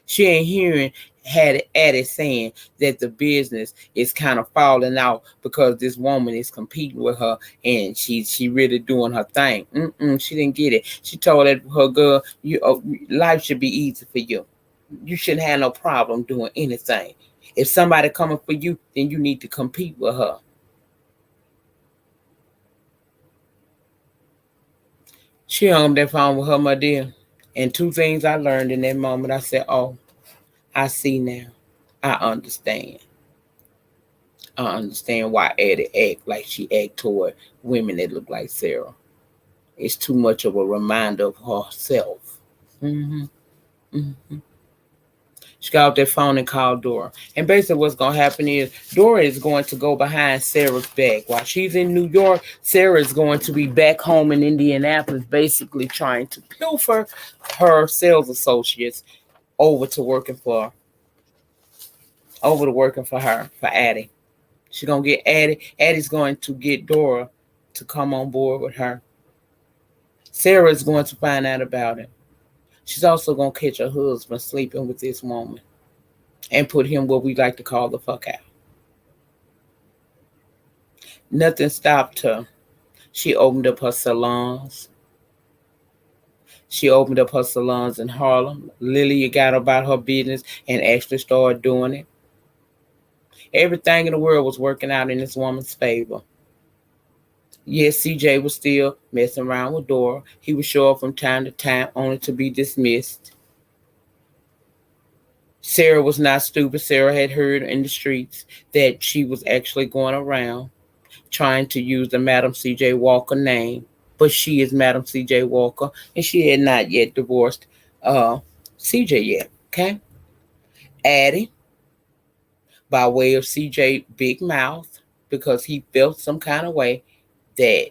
She ain't hearing had Addie saying that the business is kind of falling out because this woman is competing with her and she really doing her thing. She didn't get it. She told her girl, life should be easy for you. You shouldn't have no problem doing anything. If somebody coming for you, then you need to compete with her. She hung up that phone with her, my dear. And two things I learned in that moment. I said, oh, I see now. I understand. I understand why Addie act like she act toward women that look like Sarah. It's too much of a reminder of herself. Mm-hmm. Mm-hmm. She got off that phone and called Dora. And basically what's going to happen is Dora is going to go behind Sarah's back. While she's in New York, Sarah is going to be back home in Indianapolis basically trying to pilfer her sales associates over to working for her, for Addie. She's going to get Addie. Addie's going to get Dora to come on board with her. Sarah is going to find out about it. She's also going to catch her husband sleeping with this woman and put him what we like to call the fuck out. Nothing stopped her. She opened up her salons. She opened up her salons in Harlem. Lily got about her business and actually started doing it. Everything in the world was working out in this woman's favor. Yes, CJ was still messing around with Dora. He would show up from time to time only to be dismissed. Sarah was not stupid. Sarah had heard in the streets that she was actually going around trying to use the Madam C.J. Walker name. But she is Madam C.J. Walker, and she had not yet divorced C.J. yet, okay? Addie, by way of C.J. Big Mouth, because he felt some kind of way that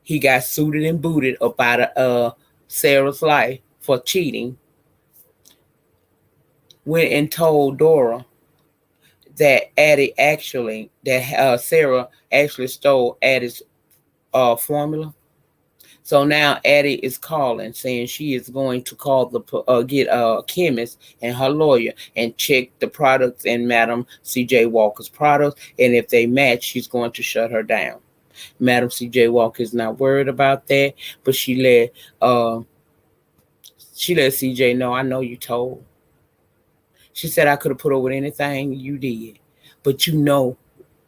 he got suited and booted up out of Sarah's life for cheating, went and told Dora that Sarah actually stole Addie's formula. So now Addie is calling, saying she is going to call get a chemist and her lawyer and check the products in Madam C.J. Walker's products, and if they match, she's going to shut her down. Madam C.J. Walker is not worried about that, but she let C.J. know, I know you told. She said, I could have put up with anything you did, but you know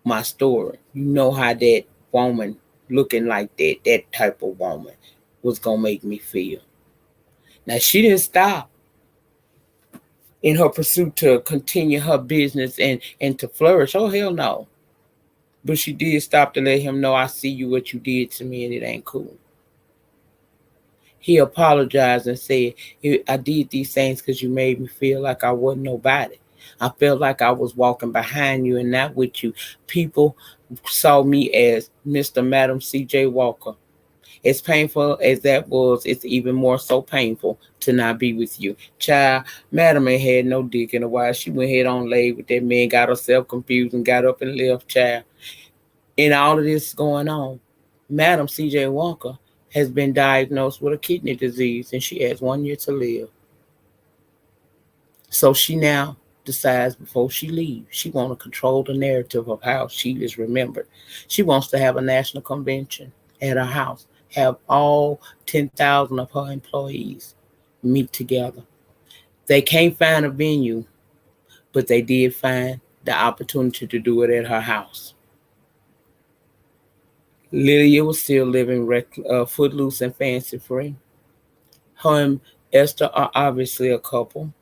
my story. You know how that woman looking like that type of woman was going to make me feel. Now, she didn't stop in her pursuit to continue her business and to flourish. Oh, hell no. But she did stop to let him know, I see you, what you did to me, and it ain't cool. He apologized and said, I did these things because you made me feel like I wasn't nobody. I felt like I was walking behind you and not with you. People saw me as Mr. Madam C.J. Walker. As painful as that was, it's even more so painful to not be with you. Child, Madam ain't had no dick in a while. She went head on laid with that man, got herself confused and got up and left, child. In all of this going on, Madam C.J. Walker has been diagnosed with a kidney disease and she has 1 year to live. So she now decides before she leaves, she wants to control the narrative of how she is remembered. She wants to have a national convention at her house, have all 10,000 of her employees meet together. They can't find a venue, but they did find the opportunity to do it at her house. Lydia was still living footloose and fancy free. Her and Esther are obviously a couple.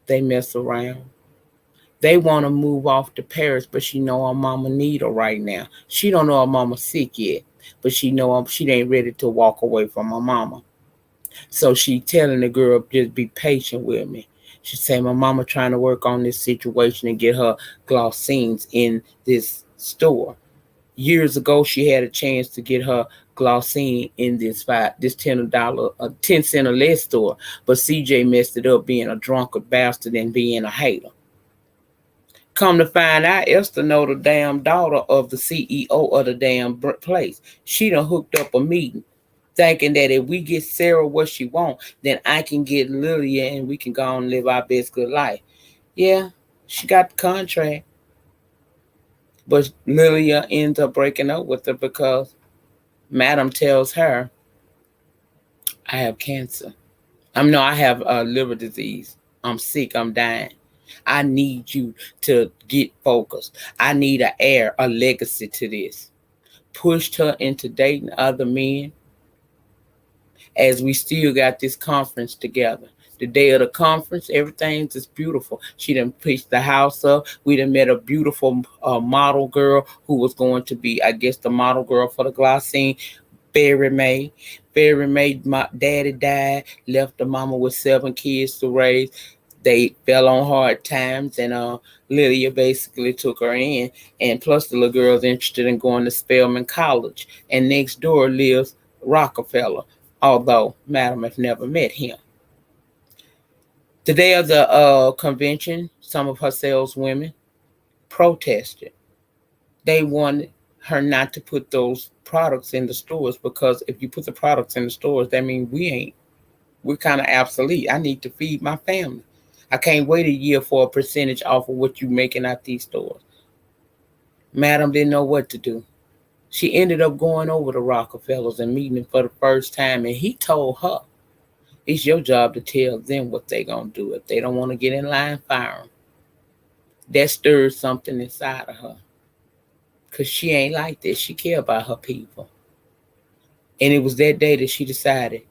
They mess around. They want to move off to Paris, but she know her mama need her right now. She don't know her mama sick yet, but she know she ain't ready to walk away from her mama. So she telling the girl, just be patient with me. She say, my mama trying to work on this situation and get her glossines in this store. Years ago, she had a chance to get her glossine in this $10 or less store, but CJ messed it up being a drunkard bastard and being a hater. Come to find out, Esther know the damn daughter of the CEO of the damn place. She done hooked up a meeting, thinking that if we get Sarah what she want, then I can get Lilia and we can go and live our best good life. Yeah, she got the contract, but Lilia ends up breaking up with her because Madam tells her, I have cancer. I have liver disease. I'm sick. I'm dying. I need you to get focused. I need an heir, a legacy to this. Pushed her into dating other men as we still got this conference together. The day of the conference, everything's just beautiful. She done pitched the house up. We done met a beautiful model girl who was going to be, I guess, the model girl for the glossine. Barry May. Barry May, my daddy died, left the mama with 7 kids to raise. They fell on hard times, and Lydia basically took her in. And plus, the little girl's interested in going to Spelman College. And next door lives Rockefeller, although Madam has never met him. The day of the convention, some of her saleswomen protested. They wanted her not to put those products in the stores, because if you put the products in the stores, that means we're kind of obsolete. I need to feed my family. I can't wait a year for a percentage off of what you're making at these stores. Madam didn't know what to do. She ended up going over to Rockefellers and meeting him for the first time, and he told her, it's your job to tell them what they're going to do. If they don't want to get in line, fire them. That stirred something inside of her, because she ain't like this. She care about her people. And it was that day that she decided,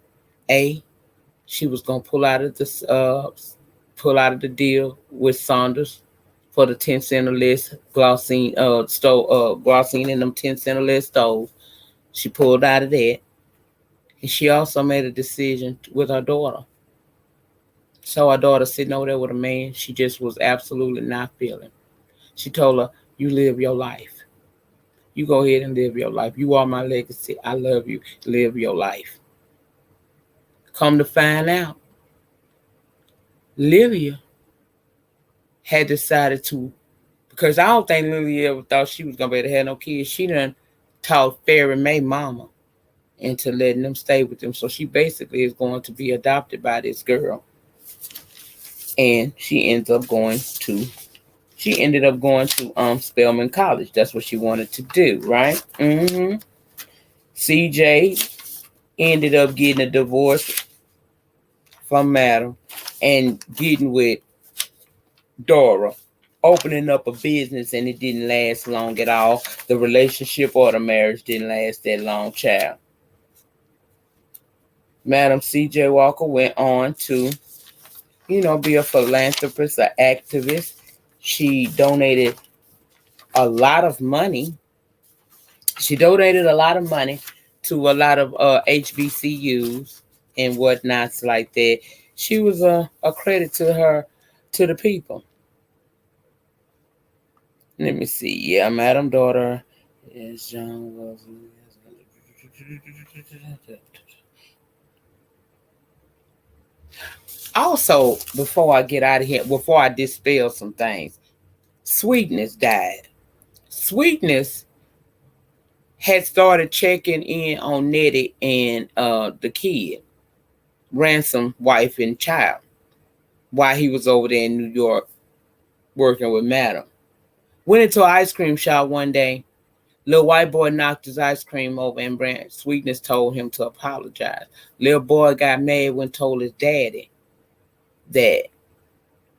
she was gonna pull out of the deal with Saunders for the 10 cent or less glossine in them 10 cent or less stoves. She pulled out of that, and she also made a decision with her daughter. So her daughter sitting over there with a man she just was absolutely not feeling. She told her, "You live your life. You go ahead and live your life. You are my legacy. I love you. Live your life." Come to find out, Livia had decided to, because I don't think Livia ever thought she was going to be able to have no kids. She done taught Fairy May mama into letting them stay with them. So she basically is going to be adopted by this girl. And she ended up going to Spelman College. That's what she wanted to do, right? CJ ended up getting a divorce from Madam and getting with Dora, opening up a business, and it didn't last long at all. The relationship or the marriage didn't last that long, child. Madam C.J. Walker went on to, be a philanthropist, an activist. She donated a lot of money. She donated a lot of money to a lot of HBCUs and whatnots like that. She was a credit to the people. Let me see. Yeah, Madam Daughter is John. Also, before I get out of here, before I dispel some things, Sweetness died. Sweetness had started checking in on Nettie and the kid, Ransom, wife and child, while he was over there in New York working with Madam. Went into an ice cream shop one day. Little white boy knocked his ice cream over, and Sweetness told him to apologize. Little boy got mad when told his daddy that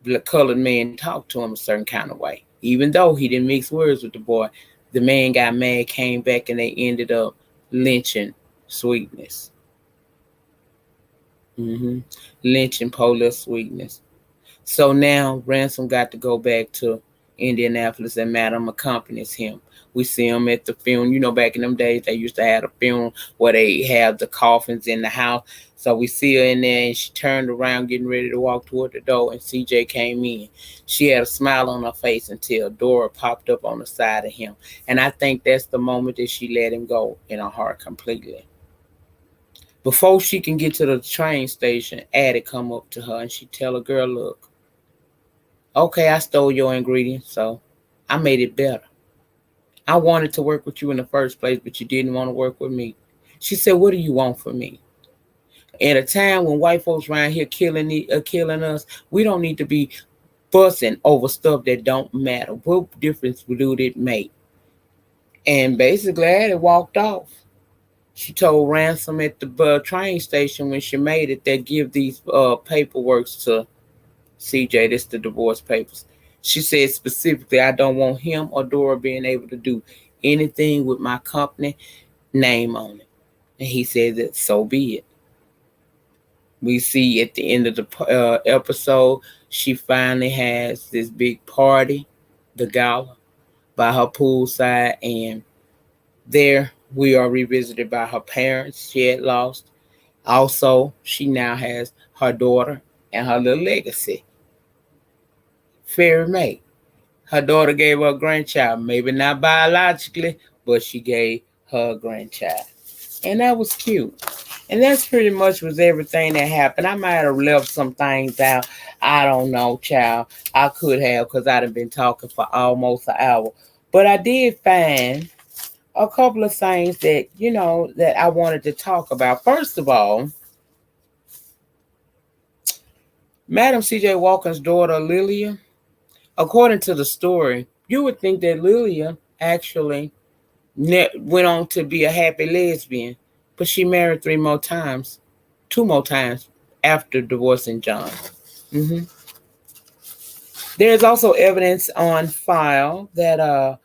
the colored man talked to him a certain kind of way. Even though he didn't mix words with the boy, the man got mad, came back, and they ended up lynching Sweetness. Lynching poor little Sweetness. So now Ransom got to go back to Indianapolis, and Madam accompanies him. We see him at the funeral. You know, back in them days, they used to have a funeral where they have the coffins in the house. So we see her in there, and she turned around, getting ready to walk toward the door, and CJ came in. She had a smile on her face until Dora popped up on the side of him. And I think that's the moment that she let him go in her heart completely. Before she can get to the train station, Addie come up to her and she tell her, girl, look, okay, I stole your ingredients, so I made it better. I wanted to work with you in the first place, but you didn't want to work with me. She said, what do you want from me? At a time when white folks around here killing us, we don't need to be fussing over stuff that don't matter. What difference would it make? And basically, Addie walked off. She told Ransom at the train station when she made it that give these paperwork to CJ. This the divorce papers. She said specifically, I don't want him or Dora being able to do anything with my company name on it. And he said that so be it. We see at the end of the episode, she finally has this big party, the gala, by her poolside, and there we are revisited by her parents she had lost. Also, she now has her daughter and her little legacy, Fairy May. Her daughter gave her a grandchild, maybe not biologically, but she gave her a grandchild. And that was cute. And that's pretty much was everything that happened. I might have left some things out. I don't know, child. I could have because I'd have been talking for almost an hour. But I did find a couple of things that, that I wanted to talk about. First of all, Madam C.J. Walken's daughter, Lilia, according to the story, you would think that Lilia actually went on to be a happy lesbian, but she married two more times after divorcing John. Mm-hmm. There's also evidence on file that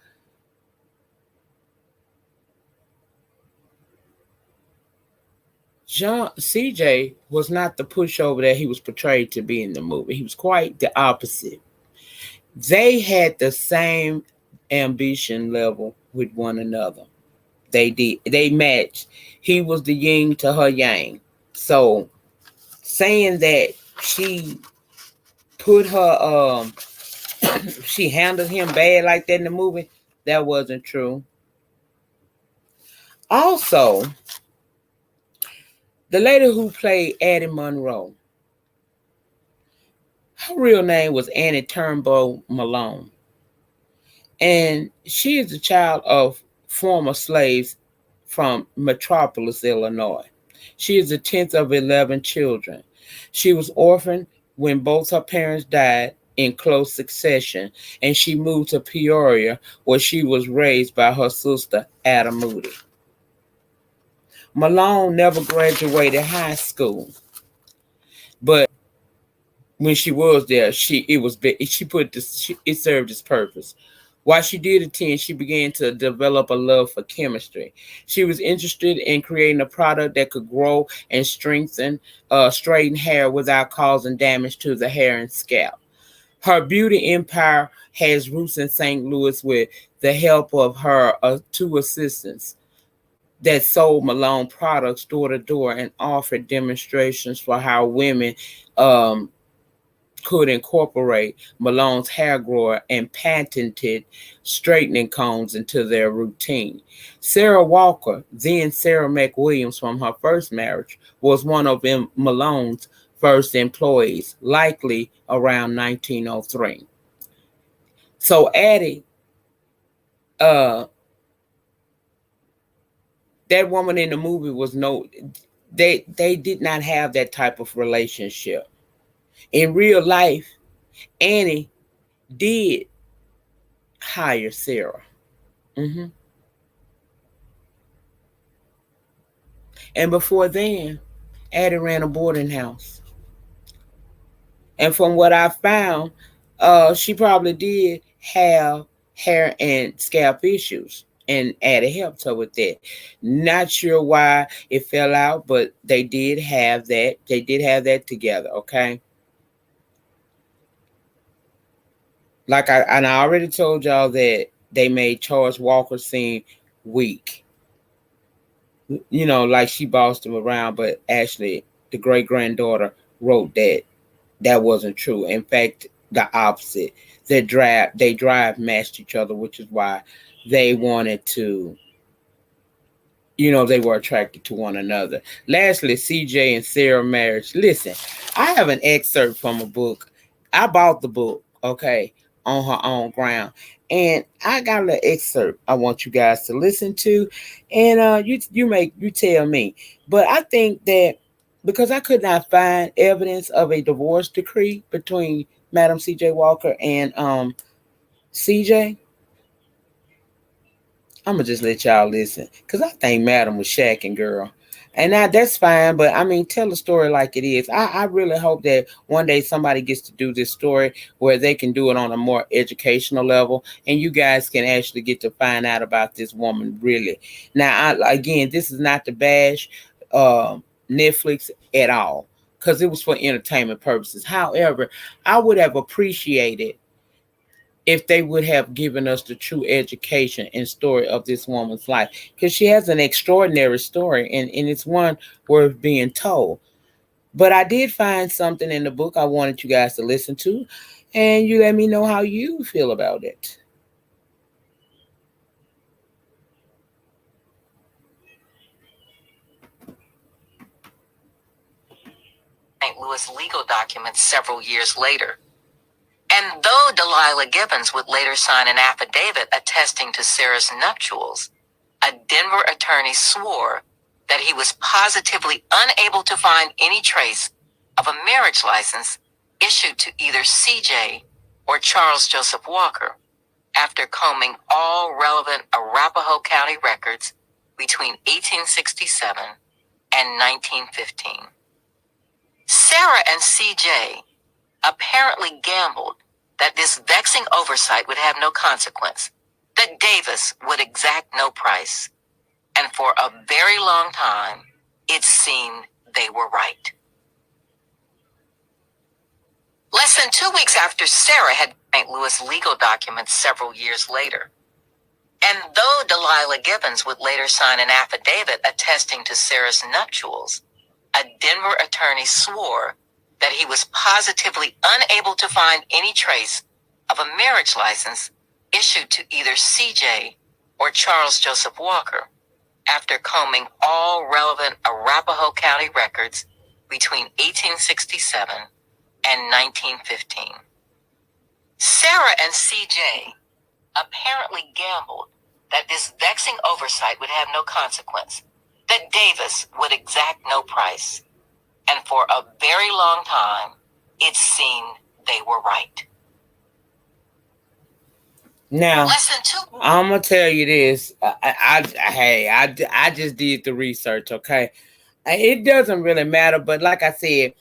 John CJ was not the pushover that he was portrayed to be in the movie. He was quite the opposite. They had the same ambition level with one another. They did. They matched. He was the yin to her yang. So saying that she put her she handled him bad like that in the movie, that wasn't true. Also, the lady who played Addie Monroe, her real name was Annie Turnbow Malone. And she is the child of former slaves from Metropolis, Illinois. She is the 10th of 11 children. She was orphaned when both her parents died in close succession, and she moved to Peoria, where she was raised by her sister, Ada Moody. Malone never graduated high school, but when she was there, it served its purpose. While she did attend, she began to develop a love for chemistry. She was interested in creating a product that could grow and straighten hair without causing damage to the hair and scalp. Her beauty empire has roots in St. Louis with the help of her two assistants that sold Malone products door to door and offered demonstrations for how women could incorporate Malone's hair grower and patented straightening combs into their routine. Sarah Walker, then Sarah McWilliams from her first marriage, was one of Malone's first employees, likely around 1903. So Addie, that woman in the movie they did not have that type of relationship. In real life, Annie did hire Sarah. Mm-hmm. And before then, Addie ran a boarding house. And from what I found, she probably did have hair and scalp issues. And Addie helped her with that. Not sure why it fell out, but they did have that. They did have that together, okay? I already told y'all that they made Charles Walker seem weak. Like she bossed him around, but actually the great granddaughter wrote that wasn't true. In fact, the opposite. They drive matched each other, which is why they wanted to, they were attracted to one another. Lastly, CJ and Sarah marriage. Listen, I have an excerpt from a book. I bought the book, okay, on her own ground. And I got a little excerpt I want you guys to listen to. And you tell me. But I think that because I could not find evidence of a divorce decree between Madam CJ Walker and CJ, I'm gonna just let y'all listen, cause I think Madam was shacking, girl, and now that's fine. But I mean, tell the story like it is. I really hope that one day somebody gets to do this story where they can do it on a more educational level, and you guys can actually get to find out about this woman really. Now, again, this is not to bash Netflix at all, cause it was for entertainment purposes. However, I would have appreciated if they would have given us the true education and story of this woman's life, because she has an extraordinary story, and it's one worth being told. But I did find something in the book I wanted you guys to listen to, and you let me know how you feel about it. St. Louis legal documents several years later. And though Delilah Gibbons would later sign an affidavit attesting to Sarah's nuptials, a Denver attorney swore that he was positively unable to find any trace of a marriage license issued to either CJ or Charles Joseph Walker after combing all relevant Arapahoe County records between 1867 and 1915. Sarah and CJ apparently gambled that this vexing oversight would have no consequence, that Davis would exact no price, and for a very long time, it seemed they were right. Less than 2 weeks after Sarah had St. Louis legal documents several years later, and though Delilah Gibbons would later sign an affidavit attesting to Sarah's nuptials, a Denver attorney swore that he was positively unable to find any trace of a marriage license issued to either CJ or Charles Joseph Walker after combing all relevant Arapahoe County records between 1867 and 1915. Sarah and CJ apparently gambled that this vexing oversight would have no consequence, that Davis would exact no price, and for a very long time, it seemed they were right. Now, I'm gonna tell you this. I just did the research. Okay, it doesn't really matter, but like I said,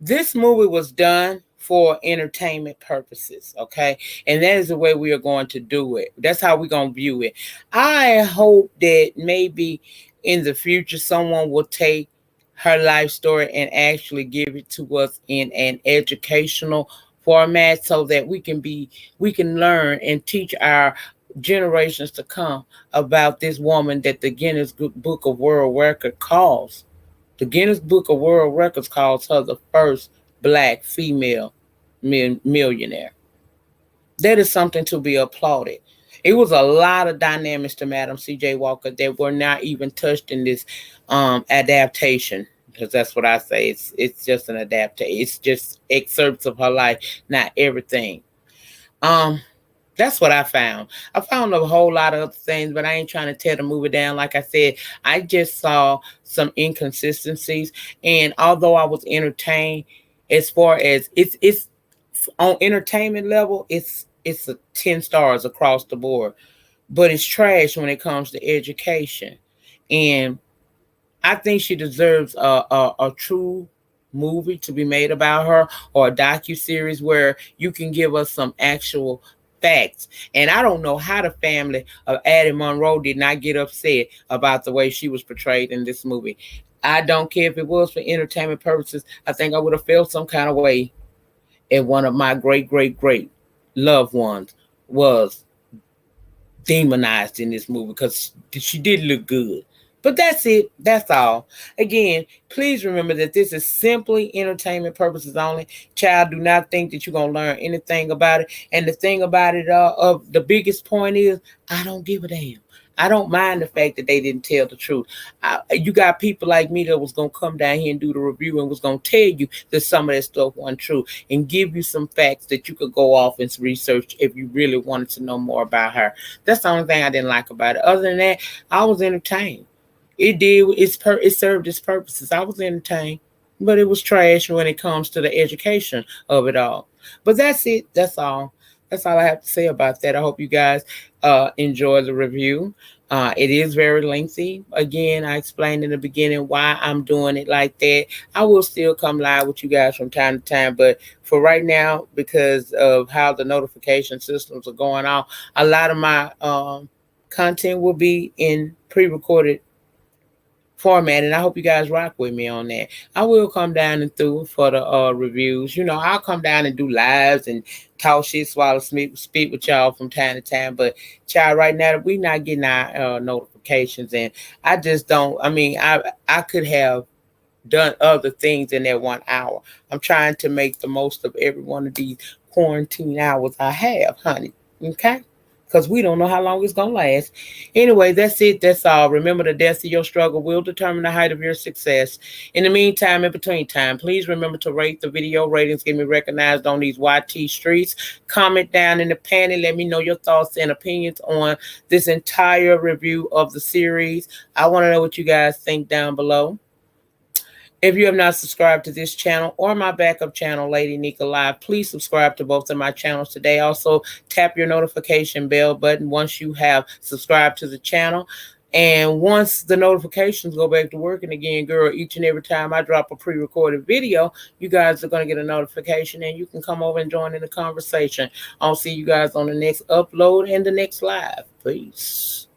this movie was done for entertainment purposes, okay? And that is the way we are going to do it. That's how we're going to view it. I hope that maybe in the future someone will take her life story and actually give it to us in an educational format so that we can learn and teach our generations to come about this woman that the Guinness Book of World Record calls. The Guinness Book of World Records calls her the first black female millionaire. That is something to be applauded. It was a lot of dynamics to Madam C.J. Walker that were not even touched in this adaptation, because that's what I say. It's just an adaptation. It's just excerpts of her life, not everything. Um, that's what I found. I found a whole lot of other things, but I ain't trying to tear the movie down. Like I said, I just saw some inconsistencies, and although I was entertained, as far as it's on entertainment level, it's a 10 stars across the board. But it's trash when it comes to education, and I think she deserves a true movie to be made about her, or a docu series where you can give us some actual facts. And I don't know how the family of Addie Monroe did not get upset about the way she was portrayed in this movie. I don't care if it was for entertainment purposes. I think I would have felt some kind of way if one of my great loved ones was demonized in this movie because she did look good. But that's it. That's all. Again, please remember that this is simply entertainment purposes only. Child, do not think that you're going to learn anything about it. And the thing about it, of the biggest point is, I don't give a damn. I don't mind the fact that they didn't tell the truth. You got people like me that was going to come down here and do the review and was going to tell you that some of that stuff wasn't true and give you some facts that you could go off and research if you really wanted to know more about her. That's the only thing I didn't like about it. Other than that, I was entertained. It served its purposes. I was entertained, but it was trash when it comes to the education of it all. But that's it. That's all. That's all I have to say about that. I hope you guys enjoy the review. It is very lengthy. Again, I explained in the beginning why I'm doing it like that. I will still come live with you guys from time to time, but for right now, because of how the notification systems are going on, a lot of my content will be in pre-recorded format, and I hope you guys rock with me on that. I will come down and through for the reviews. I'll come down and do lives and talk shit, swallow, speak with y'all from time to time. But child, right now we not getting our notifications, and I just don't. I mean, I could have done other things in that 1 hour. I'm trying to make the most of every one of these quarantine hours I have, honey. Okay? Because we don't know how long it's going to last. Anyway, that's it. That's all. Remember, the depth of your struggle will determine the height of your success. In the meantime, in between time, please remember to rate the video. Ratings get me recognized on these YT streets. Comment down in the panel. Let me know your thoughts and opinions on this entire review of the series. I want to know what you guys think down below. If you have not subscribed to this channel or my backup channel, Lady Nyca Live, please subscribe to both of my channels today. Also, tap your notification bell button once you have subscribed to the channel. And once the notifications go back to working again, girl, each and every time I drop a pre-recorded video, you guys are going to get a notification and you can come over and join in the conversation. I'll see you guys on the next upload and the next live. Peace.